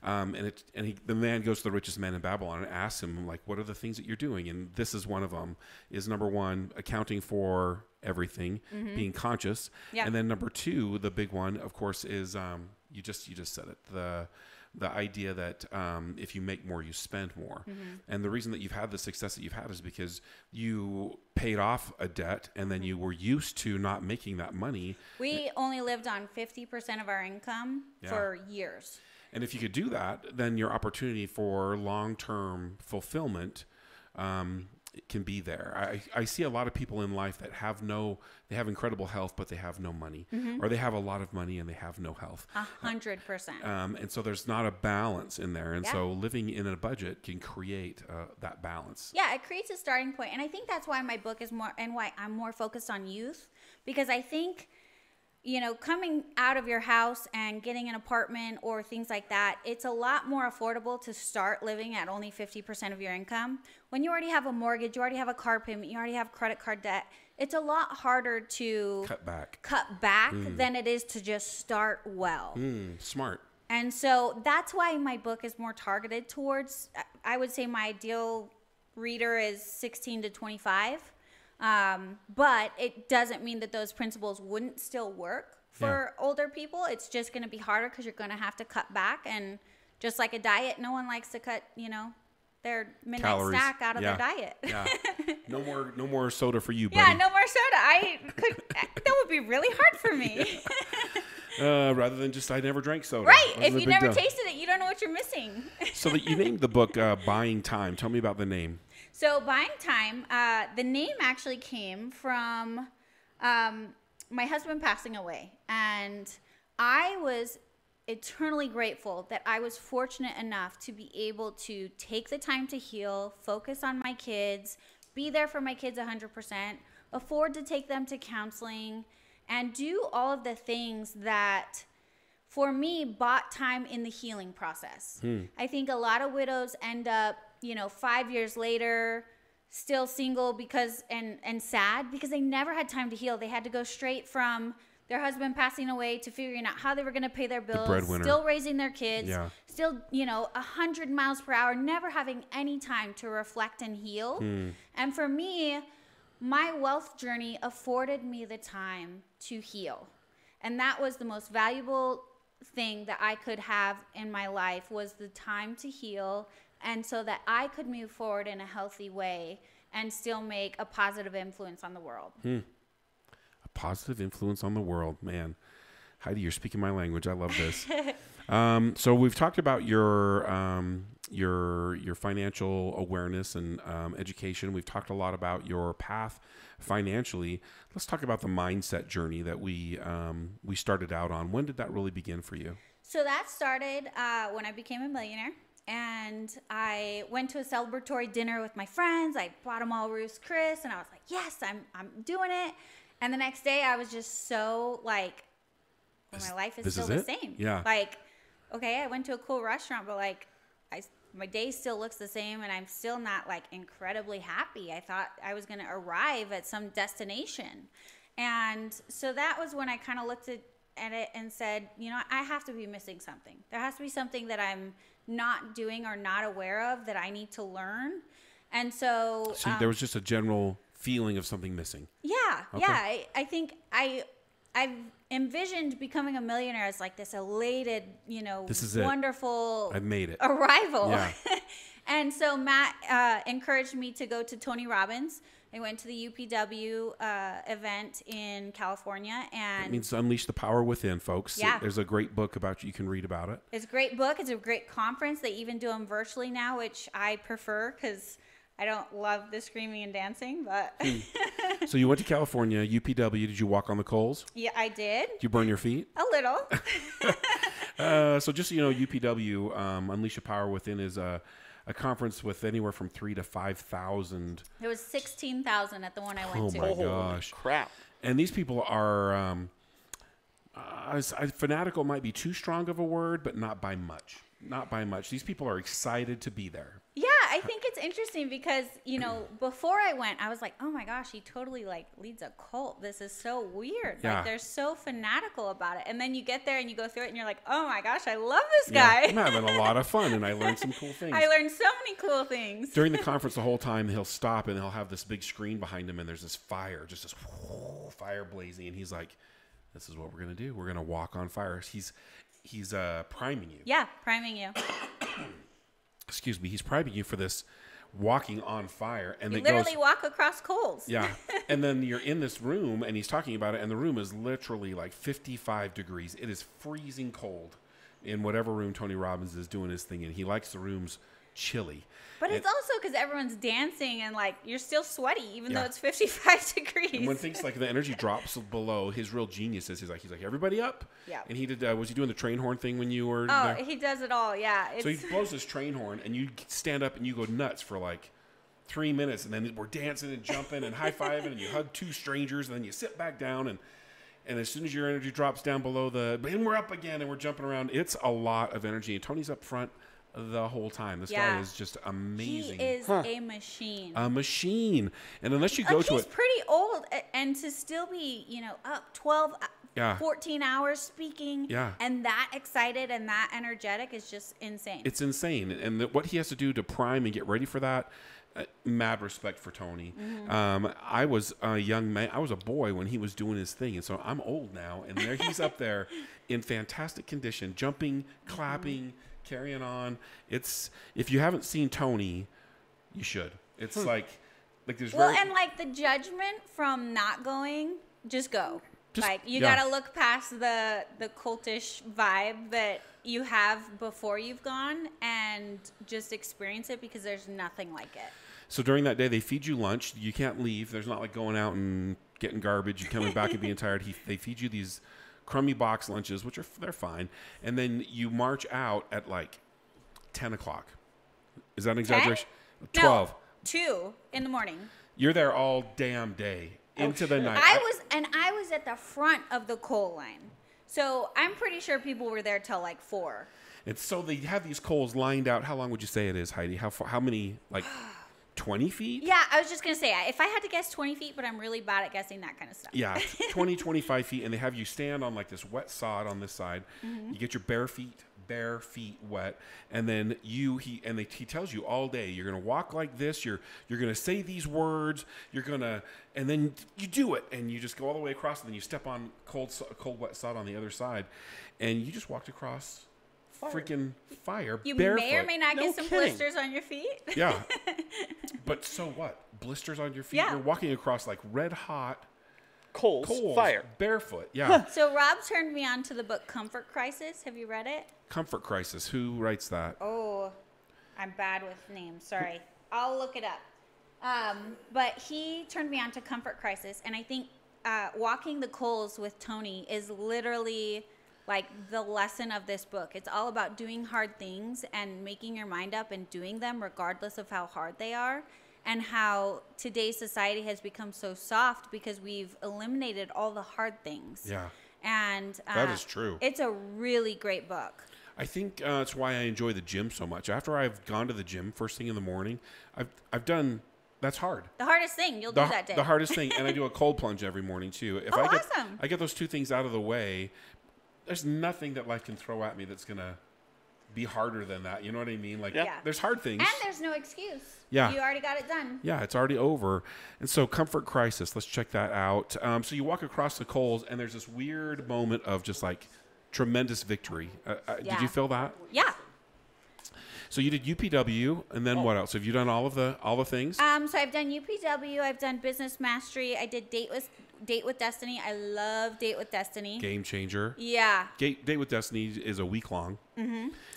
The man goes to the richest man in Babylon and asks him, like, what are the things that you're doing? And this is one of them, is number 1, accounting for everything, being conscious. Yeah. And then number 2, the big one, of course, is, you just said it, the idea that if you make more, you spend more. And the reason that you've had the success that you've had is because you paid off a debt, and then you were used to not making that money. We only lived on 50% of our income for years. And if you could do that, then your opportunity for long-term fulfillment can be there. I see a lot of people in life that they have incredible health, but they have no money, or they have a lot of money and they have no health. 100%. And so there's not a balance in there. And so living in a budget can create that balance. Yeah, it creates a starting point. And I think that's why my book is more, and why I'm more focused on youth, because I think, you know, coming out of your house and getting an apartment or things like that, it's a lot more affordable to start living at only 50% of your income. When you already have a mortgage, you already have a car payment, you already have credit card debt, it's a lot harder to cut back than it is to just start well. Smart. And so that's why my book is more targeted towards, I would say my ideal reader is 16 to 25. But it doesn't mean that those principles wouldn't still work for older people. It's just going to be harder because you're going to have to cut back. And just like a diet, no one likes to cut, you know, their midnight calories. Snack out of their diet. Yeah. No more soda for you, buddy. Yeah, no more soda. That would be really hard for me. Rather than just, I never drank soda. Right. If you never tasted it, you don't know what you're missing. So that you named the book Buying Time. Tell me about the name. So Buying Time, the name actually came from my husband passing away. And I was eternally grateful that I was fortunate enough to be able to take the time to heal, focus on my kids, be there for my kids 100%, afford to take them to counseling, and do all of the things that, for me, bought time in the healing process. I think a lot of widows end up, 5 years later, still single because and sad because they never had time to heal. They had to go straight from their husband passing away to figuring out how they were going to pay their bills, still raising their kids, still, 100 miles per hour, never having any time to reflect and heal. And for me, my wealth journey afforded me the time to heal. And that was the most valuable thing that I could have in my life, was the time to heal, and so that I could move forward in a healthy way and still make a positive influence on the world. A positive influence on the world, man. Heidi, you're speaking my language. I love this. So we've talked about your financial awareness and education. We've talked a lot about your path financially. Let's talk about the mindset journey that we started out on. When did that really begin for you? So that started when I became a millionaire. And I went to a celebratory dinner with my friends. I bought them all Ruth's Chris, and I was like, yes, I'm doing it. And the next day, I was just so like, well, my life is still the same. Yeah. Like, okay, I went to a cool restaurant, but like, my day still looks the same, and I'm still not like incredibly happy. I thought I was going to arrive at some destination. And so that was when I kind of looked at it and said, you know, I have to be missing something. There has to be something that I'm not doing or not aware of that I need to learn. And so there was just a general feeling of something missing. Yeah. Okay. Yeah. I think I've envisioned becoming a millionaire as like this elated, you know, this is wonderful I've made it. Arrival. Yeah. And so Matt encouraged me to go to Tony Robbins. I went to the UPW event in California, and it means unleash the power within, folks. Yeah. There's a great book about you can read about it. It's a great book. It's a great conference. They even do them virtually now, which I prefer because I don't love the screaming and dancing. But So you went to California, UPW. Did you walk on the coals? Yeah, I did. Did you burn your feet? A little. So just so you know, UPW, Unleash the Power Within, is a conference with anywhere from 3,000 to 5,000. There was 16,000 at the one I went to. Oh my gosh! Crap! And these people are fanatical. Might be too strong of a word, but not by much. Not by much. These people are excited to be there. Yeah, I think it's interesting because, you know, before I went, I was like, oh my gosh, he totally like leads a cult. This is so weird. Yeah. Like they're so fanatical about it. And then you get there and you go through it and you're like, oh my gosh, I love this guy. Yeah, I'm having a lot of fun, and I learned some cool things. I learned so many cool things. During the conference, the whole time, he'll stop and he'll have this big screen behind him, and there's this fire, just this fire blazing, and he's like, this is what we're going to do. We're going to walk on fire. He's priming you. Yeah, priming you. Excuse me. He's priming you for this walking on fire. And You it literally goes, walk across coals. yeah. And then you're in this room, and he's talking about it, and the room is literally like 55 degrees. It is freezing cold in whatever room Tony Robbins is doing his thing in. He likes the rooms chilly. But it's also because everyone's dancing and like you're still sweaty even Yeah. though it's 55 degrees. And when things like the energy drops below, his real genius is he's like everybody up. Yeah. And he did. Was he doing the train horn thing when you were? Oh, there? he does it all. Yeah. So he blows his train horn, and you stand up and you go nuts for like 3 minutes, and then we're dancing and jumping and high fiving, and you hug two strangers, and then you sit back down, and as soon as your energy drops down below and we're up again, and we're jumping around. It's a lot of energy, and Tony's up front the whole time. This guy is just amazing. He is a machine. A machine. And unless you go to he's it, pretty old, and to still be, you know, up 12, Yeah. 14 hours speaking, Yeah. and that excited and that energetic is just insane. it's insane. And what he has to do to prime and get ready for that, mad respect for Tony. I was a young man. I was a boy when he was doing his thing, and so I'm old now. And there he's up there in fantastic condition, jumping, clapping, carrying on. It's, if you haven't seen Tony, you should. It's like there's and like the judgment from not going, just go. Like you gotta look past the cultish vibe that you have before you've gone and just experience it, because there's nothing like it. So during that day, they feed you lunch. You can't leave. There's not like going out and getting garbage and coming back and being tired. They feed you these crummy box lunches, which they're fine. And then you march out at like 10 o'clock. Is that an exaggeration? 12. No, 2 in the morning. You're there all damn day into the night. I was at the front of the coal line. So I'm pretty sure people were there till like 4. And so they have these coals lined out. How long would you say it is, Heidi? How many, like 20 feet? Yeah, I was just going to say, if I had to guess 20 feet, but I'm really bad at guessing that kind of stuff. Yeah, 20, 25 feet. And they have you stand on like this wet sod on this side. You get your bare feet wet, and then he tells you all day, you're gonna walk like this, you're gonna say these words, and then you do it, and you just go all the way across, and then you step on cold wet sod on the other side, and you just walked across freaking fire You barefoot. may or may not get some blisters on your feet. Yeah. But so what? Blisters on your feet? Yeah. You're walking across like red hot Coals, fire. Barefoot. Yeah. So Rob turned me on to the book Comfort Crisis. Have you read it? Comfort Crisis. Who writes that? Oh, I'm bad with names. Sorry. I'll look it up. But he turned me on to Comfort Crisis, and I think walking the coals with Tony is literally like the lesson of this book. It's all about doing hard things and making your mind up and doing them regardless of how hard they are, and how today's society has become so soft because we've eliminated all the hard things. Yeah. And that is true. It's a really great book. I think that's why I enjoy the gym so much. After I've gone to the gym first thing in the morning, I've done. That's hard. The hardest thing you'll do that day. The hardest thing, and I do a cold plunge every morning too. If awesome. I get those two things out of the way, there's nothing that life can throw at me that's gonna be harder than that. You know what I mean? Like, there's hard things, and there's no excuse. Yeah, you already got it done. Yeah, it's already over. And so, Comfort Crisis. Let's check that out. So you walk across the coals, and there's this weird moment of just like tremendous victory. Did you feel that? Yeah. So you did UPW, and then what else? Have you done all the things? So I've done UPW. I've done Business Mastery. I did Date with Destiny. I love Date with Destiny. Game changer. Yeah. Date with Destiny is a week long.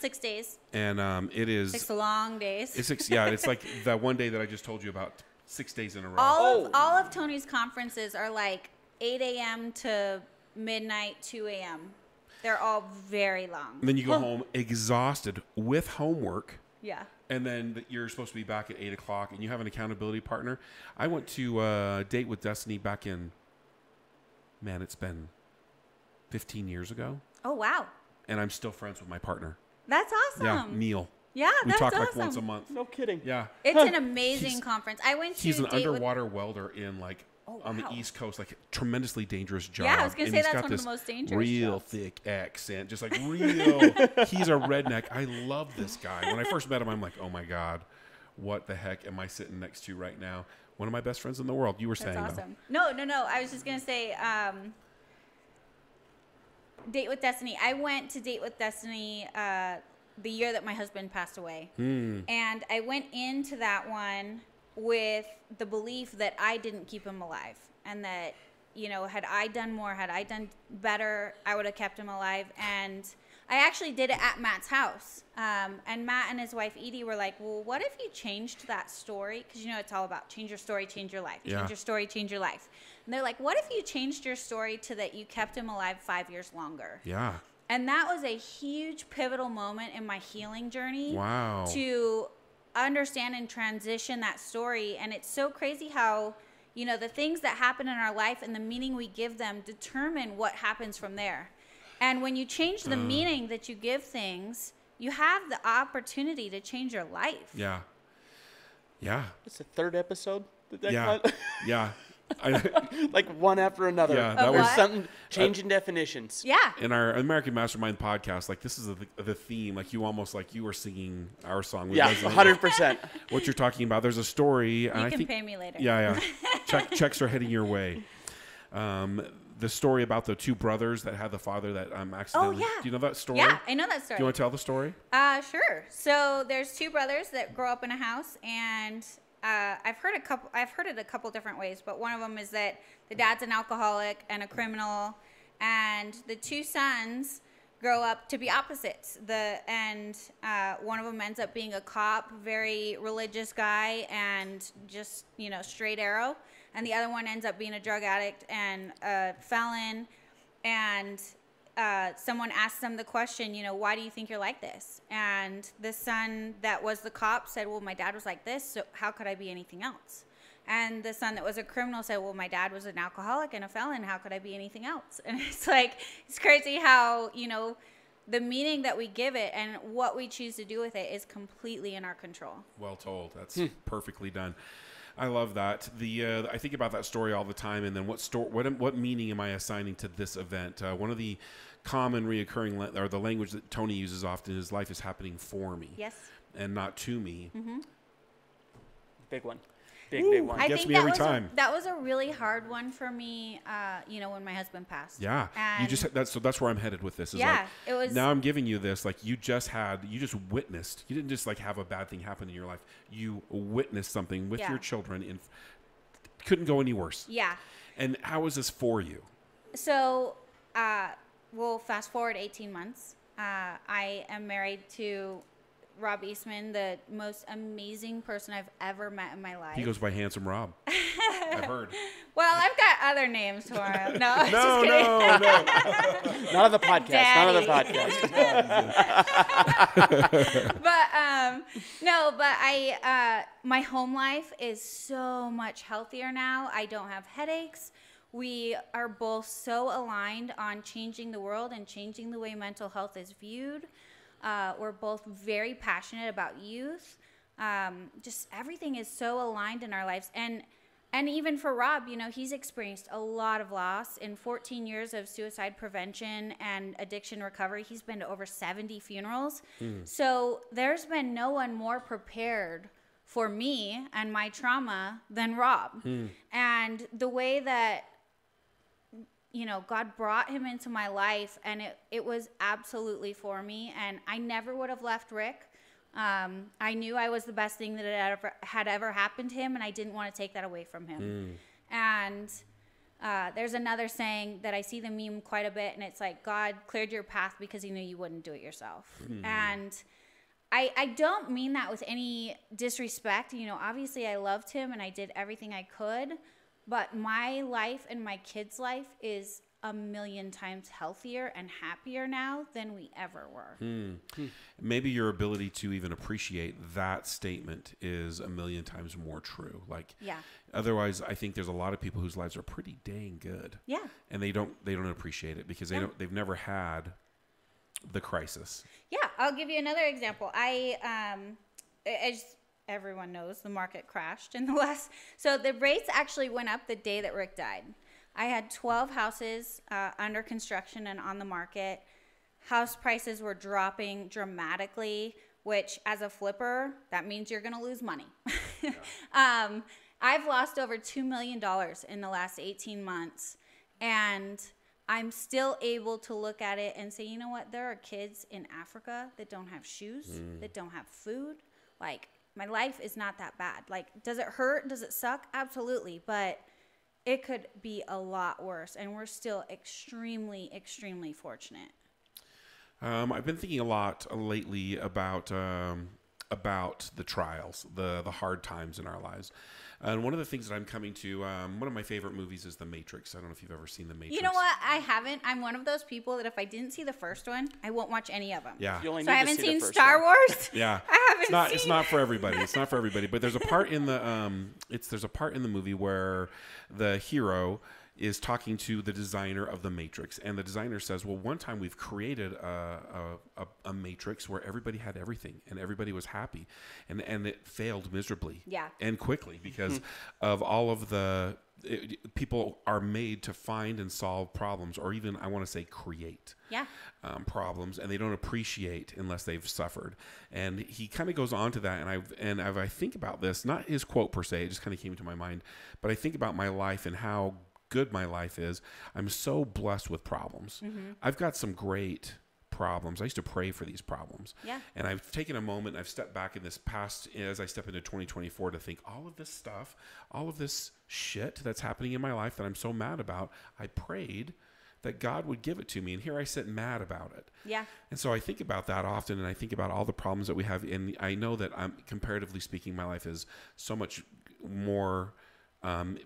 6 days. And it is 6 long days. It's like that one day that I just told you about. 6 days in a row. All of Tony's conferences are like 8 a.m. to midnight, 2 a.m. They're all very long. And then you go home exhausted with homework. Yeah. And then you're supposed to be back at 8 o'clock, and you have an accountability partner. I went to Date with Destiny back in, man, it's been 15 years ago. Oh, wow. And I'm still friends with my partner. That's awesome. Yeah, Neil. Yeah, we that's talk awesome. like once a month. No kidding. Yeah. It's an amazing conference. I went to He's an underwater welder in like on the East Coast, like tremendous dangerous job. Yeah, I was gonna say that's got one of the most dangerous real jobs. thick accent, just like real. He's a redneck. I love this guy. When I first met him, I'm like, oh my god, what the heck am I sitting next to right now? One of my best friends in the world. You were saying that's awesome. No. I was just gonna say, Date with Destiny. I went to Date with Destiny the year that my husband passed away, and I went into that one with the belief that I didn't keep him alive, and that, had I done more, had I done better, I would have kept him alive. And I actually did it at Matt's house. And Matt and his wife Edie were like, well, what if you changed that story? Because it's all about change your story, change your life. Change your story, change your life. And they're like, what if you changed your story to that you kept him alive 5 years longer? Yeah. And that was a huge pivotal moment in my healing journey. Wow. To understand and transition that story. And it's so crazy how, the things that happen in our life and the meaning we give them determine what happens from there. And when you change the meaning that you give things, you have the opportunity to change your life. Yeah. Yeah. It's the third episode. Yeah. Like one after another. Yeah, that was something changing definitions. Yeah. In our American Mastermind podcast, like this is the theme. Like you almost like you were singing our song. 100%. What you're talking about. There's a story. You can pay me later. Yeah. Checks are heading your way. The story about the two brothers that had the father that accidentally. Oh, yeah. Do you know that story? Yeah, I know that story. Do you want to tell the story? Sure. So there's two brothers that grow up in a house, and I've heard it a couple different ways, but one of them is that the dad's an alcoholic and a criminal, and the two sons grow up to be opposites. One of them ends up being a cop, very religious guy, and just straight arrow, and the other one ends up being a drug addict and a felon. And someone asks them the question, why do you think you're like this? And the son that was the cop said, well, my dad was like this, so how could I be anything else? And the son that was a criminal said, well, my dad was an alcoholic and a felon, how could I be anything else? And it's crazy how, the meaning that we give it and what we choose to do with it is completely in our control. Well told. That's perfectly done. I love that. I think about that story all the time, and then what meaning am I assigning to this event? One of the common reoccurring or the language that Tony uses often is life is happening for me. Yes. And not to me. Mm-hmm. Big one. Big one. I Gets think me every time. that was a really hard one for me, when my husband passed. Yeah. And that's where I'm headed with this. it was. Now I'm giving you this, like you just witnessed. You didn't just like have a bad thing happen in your life. You witnessed something with your children couldn't go any worse. Yeah. And how was this for you? So, we'll fast forward 18 months. I am married to Rob Eastman, the most amazing person I've ever met in my life. He goes by Handsome Rob. I've heard. Well, I've got other names for him. No, I'm just No, kidding. no, no. Not on the podcast. Not on the Daddy. podcast. But my home life is so much healthier now. I don't have headaches. We are both so aligned on changing the world and changing the way mental health is viewed. We're both very passionate about youth. Just everything is so aligned in our lives. And even for Rob, you know, he's experienced a lot of loss. In 14 years of suicide prevention and addiction recovery, he's been to over 70 funerals. So there's been no one more prepared for me and my trauma than Rob. And the way that, you know, God brought him into my life, and it was absolutely for me. And I never would have left Rick. I knew I was the best thing that had ever happened to him, and I didn't want to take that away from him. And there's another saying that I see the meme quite a bit, and it's like, God cleared your path because he knew you wouldn't do it yourself. And I don't mean that with any disrespect. You know, obviously I loved him and I did everything I could, but my life and my kids' life is a million times healthier and happier now than we ever were. Maybe your ability to even appreciate that statement is a million times more true. Like, otherwise, I think there's a lot of people whose lives are pretty dang good. Yeah. And they don't appreciate it because they've never had the crisis. Yeah, I'll give you another example. As everyone knows, the market crashed in the last. So the rates actually went up the day that Rick died. I had 12 houses under construction and on the market. House prices were dropping dramatically, which as a flipper, that means you're going to lose money. I've lost over $2 million in the last 18 months, and I'm still able to look at it and say, you know what? There are kids in Africa that don't have shoes, that don't have food. Like, my life is not that bad. Like, does it hurt? Does it suck? Absolutely. But it could be a lot worse, and we're still extremely, extremely fortunate. I've been thinking a lot lately about the trials, the hard times in our lives. And one of the things that I'm coming to, one of my favorite movies is The Matrix. I don't know if you've ever seen The Matrix. You know what? I haven't. I'm one of those people that if I didn't see the first one, I won't watch any of them. Yeah. You only So need I to haven't see the seen first Star one. Wars. Yeah. I haven't seen. It's not for everybody. It's not for everybody. But there's a part in the there's a part in the movie where the hero is talking to the designer of the Matrix, and the designer says, well, one time we've created a Matrix where everybody had everything and everybody was happy, and it failed miserably and quickly because of all of the people are made to find and solve problems, or even I want to say create problems, and they don't appreciate unless they've suffered. And he kind of goes on to that, and I think about this, not his quote per se, it just kind of came to my mind, but I think about my life and how good my life is. I'm so blessed with problems. I've got some great problems. I used to pray for these problems. And I've taken a moment, and I've stepped back in this past, as I step into 2024, to think all of this stuff, all of this shit that's happening in my life that I'm so mad about, I prayed that God would give it to me. And here I sit mad about it. And so I think about that often, and I think about all the problems that we have. And I know that comparatively speaking, my life is so much more, I'm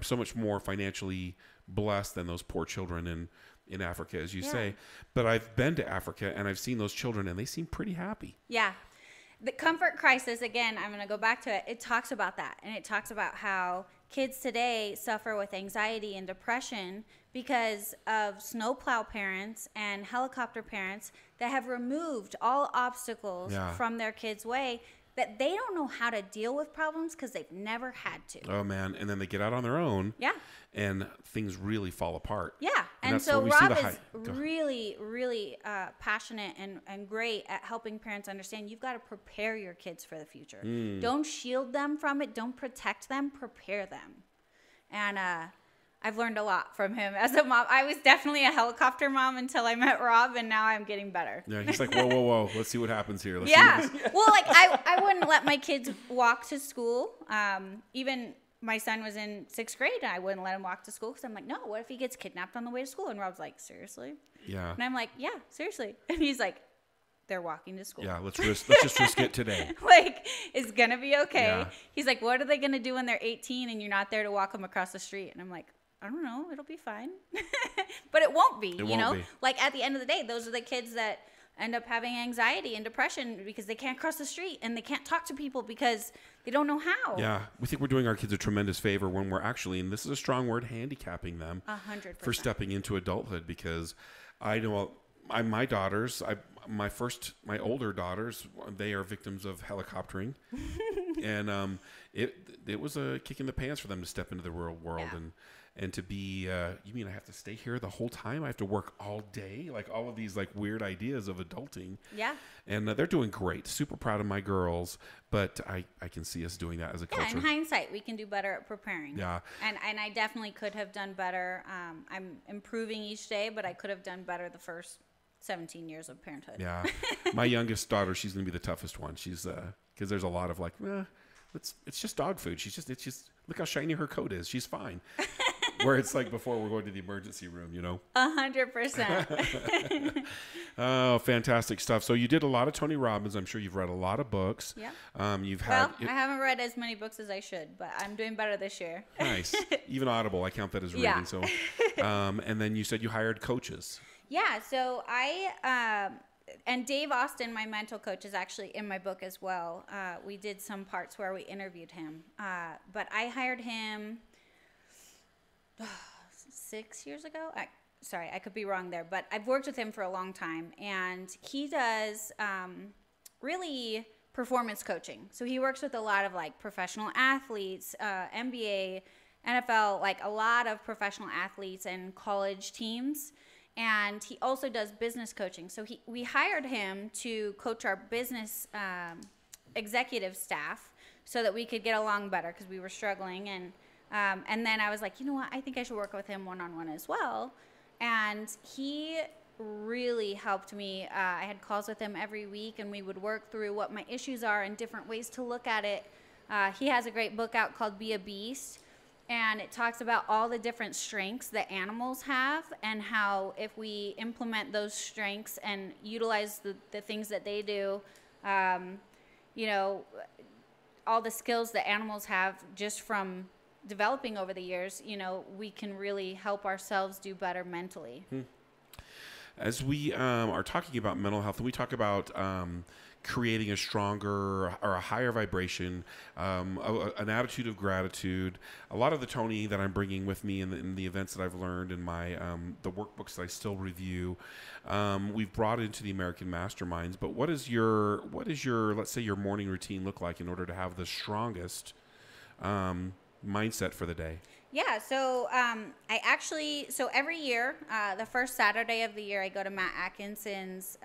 so much more financially blessed than those poor children in Africa, as you say. But I've been to Africa, and I've seen those children, and they seem pretty happy. Yeah. The comfort crisis, again, I'm going to go back to it. It talks about that. And it talks about how kids today suffer with anxiety and depression because of snowplow parents and helicopter parents that have removed all obstacles from their kids' way, that they don't know how to deal with problems because they've never had to. Oh, man. And then they get out on their own. And things really fall apart. And so Rob is really, really passionate and great at helping parents understand you've got to prepare your kids for the future. Don't shield them from it. Don't protect them. Prepare them. And I've learned a lot from him as a mom. I was definitely a helicopter mom until I met Rob, and now I'm getting better. Yeah, he's like, whoa. Let's see what happens here. Well, like I wouldn't let my kids walk to school. Even my son was in 6th grade and I wouldn't let him walk to school because I'm like, no, what if he gets kidnapped on the way to school? And Rob's like, seriously? Yeah. And I'm like, yeah, seriously. And he's like, they're walking to school. Yeah, let's just risk it today. Like, it's going to be okay. Yeah. He's like, what are they going to do when they're 18 and you're not there to walk them across the street? And I'm like, I don't know. It'll be fine. But it won't be, you know? Like, at the end of the day, those are the kids that end up having anxiety and depression because they can't cross the street and they can't talk to people because they don't know how. Yeah, we think we're doing our kids a tremendous favor when we're actually, and this is a strong word, handicapping them 100%. for stepping into adulthood, because I know my daughters, my older daughters, they are victims of helicoptering. And it was a kick in the pants for them to step into the real world. Yeah. And to be, you mean I have to stay here the whole time? I have to work all day? Like all of these like weird ideas of adulting. Yeah. And they're doing great. Super proud of my girls. But I can see us doing that as a culture. Yeah, in hindsight, we can do better at preparing. Yeah. And I definitely could have done better. I'm improving each day, but I could have done better the first 17 years of parenthood. Yeah. My youngest daughter, she's going to be the toughest one. She's, because there's a lot of like, it's just dog food. It's just, look how shiny her coat is. She's fine. Where it's like before we're going to the emergency room, you know? 100%. Oh, fantastic stuff. So you did a lot of Tony Robbins. I'm sure you've read a lot of books. Yeah. You've had. I haven't read as many books as I should, but I'm doing better this year. Nice. Even Audible, I count that as reading. Yeah. So, and then you said you hired coaches. Yeah. So and Dave Austin, my mental coach, is actually in my book as well. We did some parts where we interviewed him, but I hired him 6 years ago. Sorry, I could be wrong there, but I've worked with him for a long time, and he does really performance coaching. So he works with a lot of like professional athletes, NBA, NFL, like a lot of professional athletes and college teams. And he also does business coaching. So we hired him to coach our business executive staff so that we could get along better because we were struggling. And then I was like, you know what? I think I should work with him one-on-one as well. And he really helped me. I had calls with him every week, and we would work through what my issues are and different ways to look at it. He has a great book out called Be a Beast. And it talks about all the different strengths that animals have and how if we implement those strengths and utilize the things that they do, you know, all the skills that animals have just from developing over the years, you know, we can really help ourselves do better mentally. As we are talking about mental health, and we talk about creating a stronger or a higher vibration, an attitude of gratitude. A lot of the Tony that I'm bringing with me in the events that I've learned in my the workbooks that I still review, we've brought into the American Masterminds. But what is your let's say your morning routine look like in order to have the strongest mindset for the day? Yeah, so so every year, the first Saturday of the year, I go to Matt Atkinson's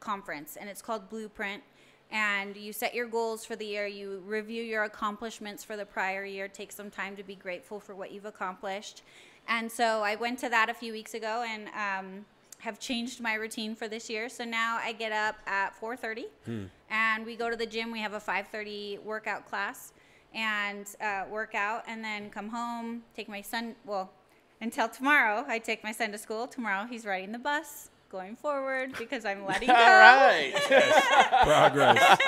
conference, and it's called Blueprint. And you set your goals for the year, you review your accomplishments for the prior year, take some time to be grateful for what you've accomplished. And so I went to that a few weeks ago and have changed my routine for this year. So now I get up at 4:30, and we go to the gym. We have a 5:30 workout class. And work out, and then come home, take my son, until tomorrow, I take my son to school. Tomorrow, he's riding the bus, going forward, because I'm letting go. All right. Progress.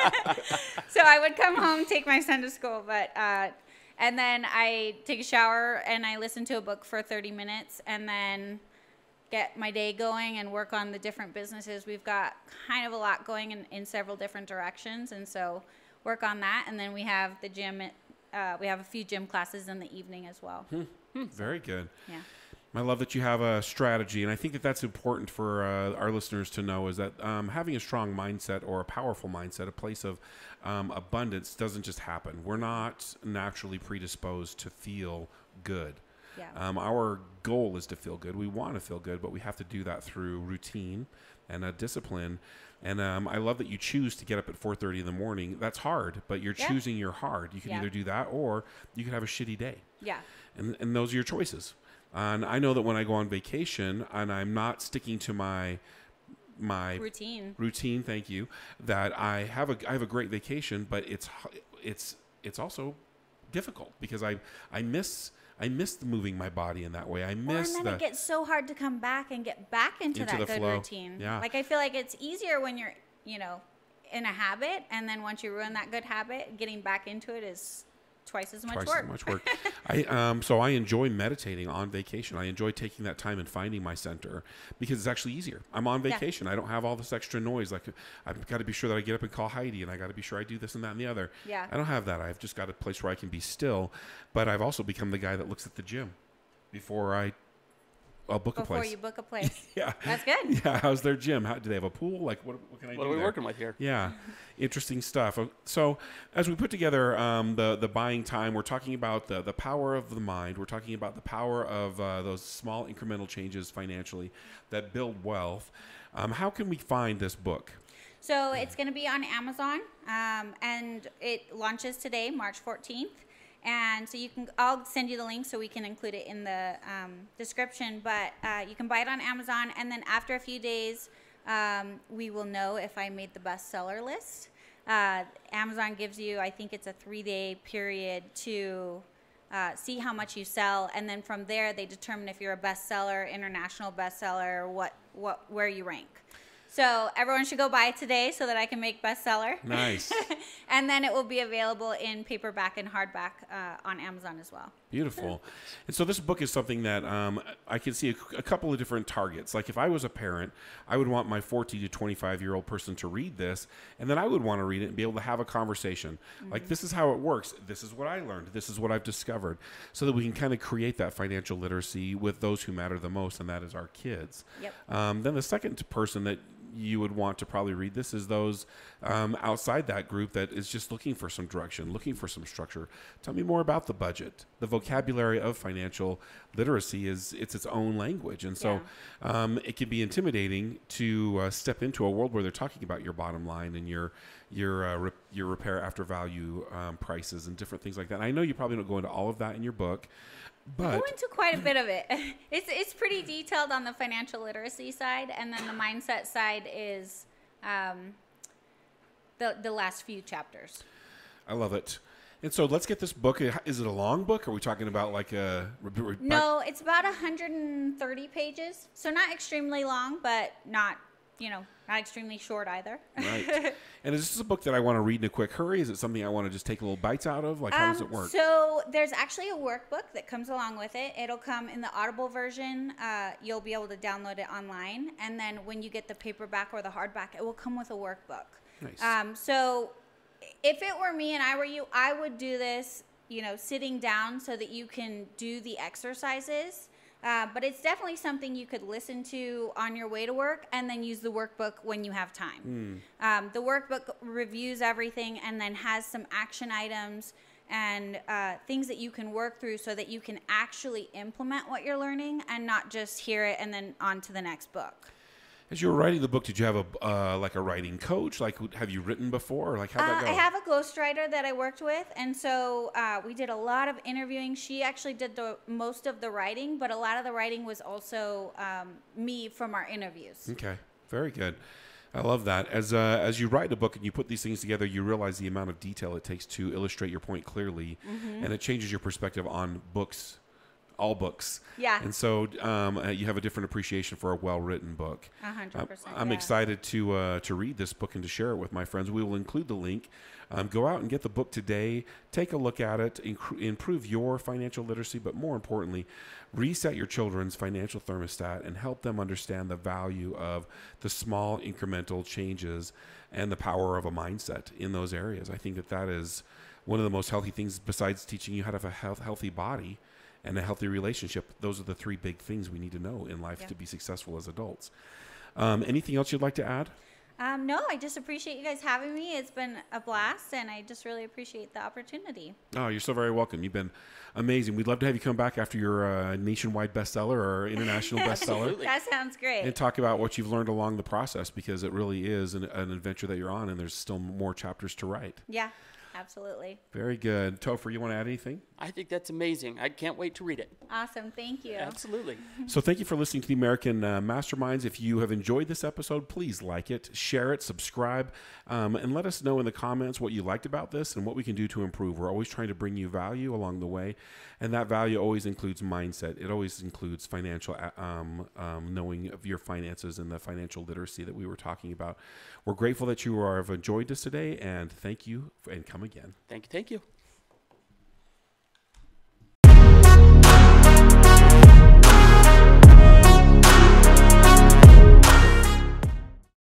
So I would come home, take my son to school, and then I take a shower, and I listen to a book for 30 minutes, and then get my day going and work on the different businesses. We've got kind of a lot going in several different directions, and so work on that, and then we have the gym. We have a few gym classes in the evening as well. Very good. Yeah. I love that you have a strategy, and I think that that's important for our listeners to know, is that having a strong mindset or a powerful mindset, a place of abundance, doesn't just happen. We're not naturally predisposed to feel good. Yeah. Our goal is to feel good. We want to feel good, but we have to do that through routine and a discipline. And I love that you choose to get up at 4:30 in the morning. That's hard, but you're choosing your hard. You can either do that or you can have a shitty day. Yeah. And those are your choices. And I know that when I go on vacation and I'm not sticking to my routine, thank you, that I have a great vacation, but it's also difficult because I miss moving my body in that way. I miss and then it gets so hard to come back and get back into that good flow. routine. Yeah. Like I feel like it's easier when you're, in a habit, and then once you ruin that good habit, getting back into it is twice as much work. So I enjoy meditating on vacation. I enjoy taking that time and finding my center because it's actually easier. I'm on vacation. I don't have all this extra noise. Like I've got to be sure that I get up and call Heidi, and I got to be sure I do this and that and the other. Yeah. I don't have that. I've just got a place where I can be still. But I've also become the guy that looks at the gym before I'll book a place. Before you book a place. Yeah. That's good. Yeah. How's their gym? Do they have a pool? Like, what can I do? What are we there? working with here? Yeah. Interesting stuff. So as we put together the buying time, we're talking about the power of the mind. We're talking about the power of those small incremental changes financially that build wealth. How can we find this book? So it's going to be on Amazon, and it launches today, March 14th. And so I'll send you the link so we can include it in the description, but you can buy it on Amazon, and then after a few days, we will know if I made the bestseller list. Amazon gives you, I think it's a 3-day period to see how much you sell, and then from there, they determine if you're a bestseller, international bestseller, where you rank. So everyone should go buy it today so that I can make bestseller. Nice. And then it will be available in paperback and hardback on Amazon as well. Beautiful. And so this book is something that I can see a couple of different targets. Like if I was a parent, I would want my 14 to 25-year-old person to read this, and then I would want to read it and be able to have a conversation. Mm-hmm. Like, this is how it works. This is what I learned. This is what I've discovered. So that we can kind of create that financial literacy with those who matter the most, and that is our kids. Yep. Then the second person that you would want to probably read this is those outside that group that is just looking for some direction, looking for some structure. Tell me more about the budget. The vocabulary of financial literacy it's its own language, and so it can be intimidating to step into a world where they're talking about your bottom line and your repair after value prices and different things like that. And I know you probably don't go into all of that in your book. But I go into quite a bit of it. It's pretty detailed on the financial literacy side, and then the mindset side is the last few chapters. I love it. And so let's get this book. Is it a long book? Are we talking about like a... No, it's about 130 pages. So not extremely long, but not extremely short either. Right. And is this a book that I want to read in a quick hurry? Is it something I want to just take little bites out of? Like, how does it work? So there's actually a workbook that comes along with it. It'll come in the Audible version. You'll be able to download it online. And then when you get the paperback or the hardback, it will come with a workbook. Nice. So if it were me and I were you, I would do this, sitting down so that you can do the exercises. But it's definitely something you could listen to on your way to work and then use the workbook when you have time. The workbook reviews everything and then has some action items and things that you can work through so that you can actually implement what you're learning and not just hear it and then on to the next book. As you were writing the book, did you have a writing coach? Like, have you written before? Or like, how'd that go? I have a ghostwriter that I worked with, and so we did a lot of interviewing. She actually did most of the writing, but a lot of the writing was also me from our interviews. Okay, very good. I love that. As you write a book and you put these things together, you realize the amount of detail it takes to illustrate your point clearly, and it changes your perspective on books. All books. Yeah. And so you have a different appreciation for a well-written book. 100%. I'm excited to read this book and to share it with my friends. We will include the link. Go out and get the book today. Take a look at it. Improve your financial literacy, but more importantly, reset your children's financial thermostat and help them understand the value of the small incremental changes and the power of a mindset in those areas. I think that is one of the most healthy things besides teaching you how to have a healthy body and a healthy relationship. Those are the three big things we need to know in life to be successful as adults. Anything else you'd like to add? No, I just appreciate you guys having me. It's been a blast, and I just really appreciate the opportunity. Oh, you're so very welcome. You've been amazing. We'd love to have you come back after your nationwide bestseller or international bestseller. That sounds great. And talk about what you've learned along the process, because it really is an adventure that you're on, and there's still more chapters to write. Yeah. Absolutely. Very good. Topher, you want to add anything? I think that's amazing. I can't wait to read it. Awesome. Thank you. Absolutely. So thank you for listening to the American Masterminds. If you have enjoyed this episode, please like it, share it, subscribe, and let us know in the comments what you liked about this and what we can do to improve. We're always trying to bring you value along the way, and that value always includes mindset. It always includes financial knowing of your finances and the financial literacy that we were talking about. We're grateful that you have enjoyed this today, and thank you, and come again. Thank you. Thank you.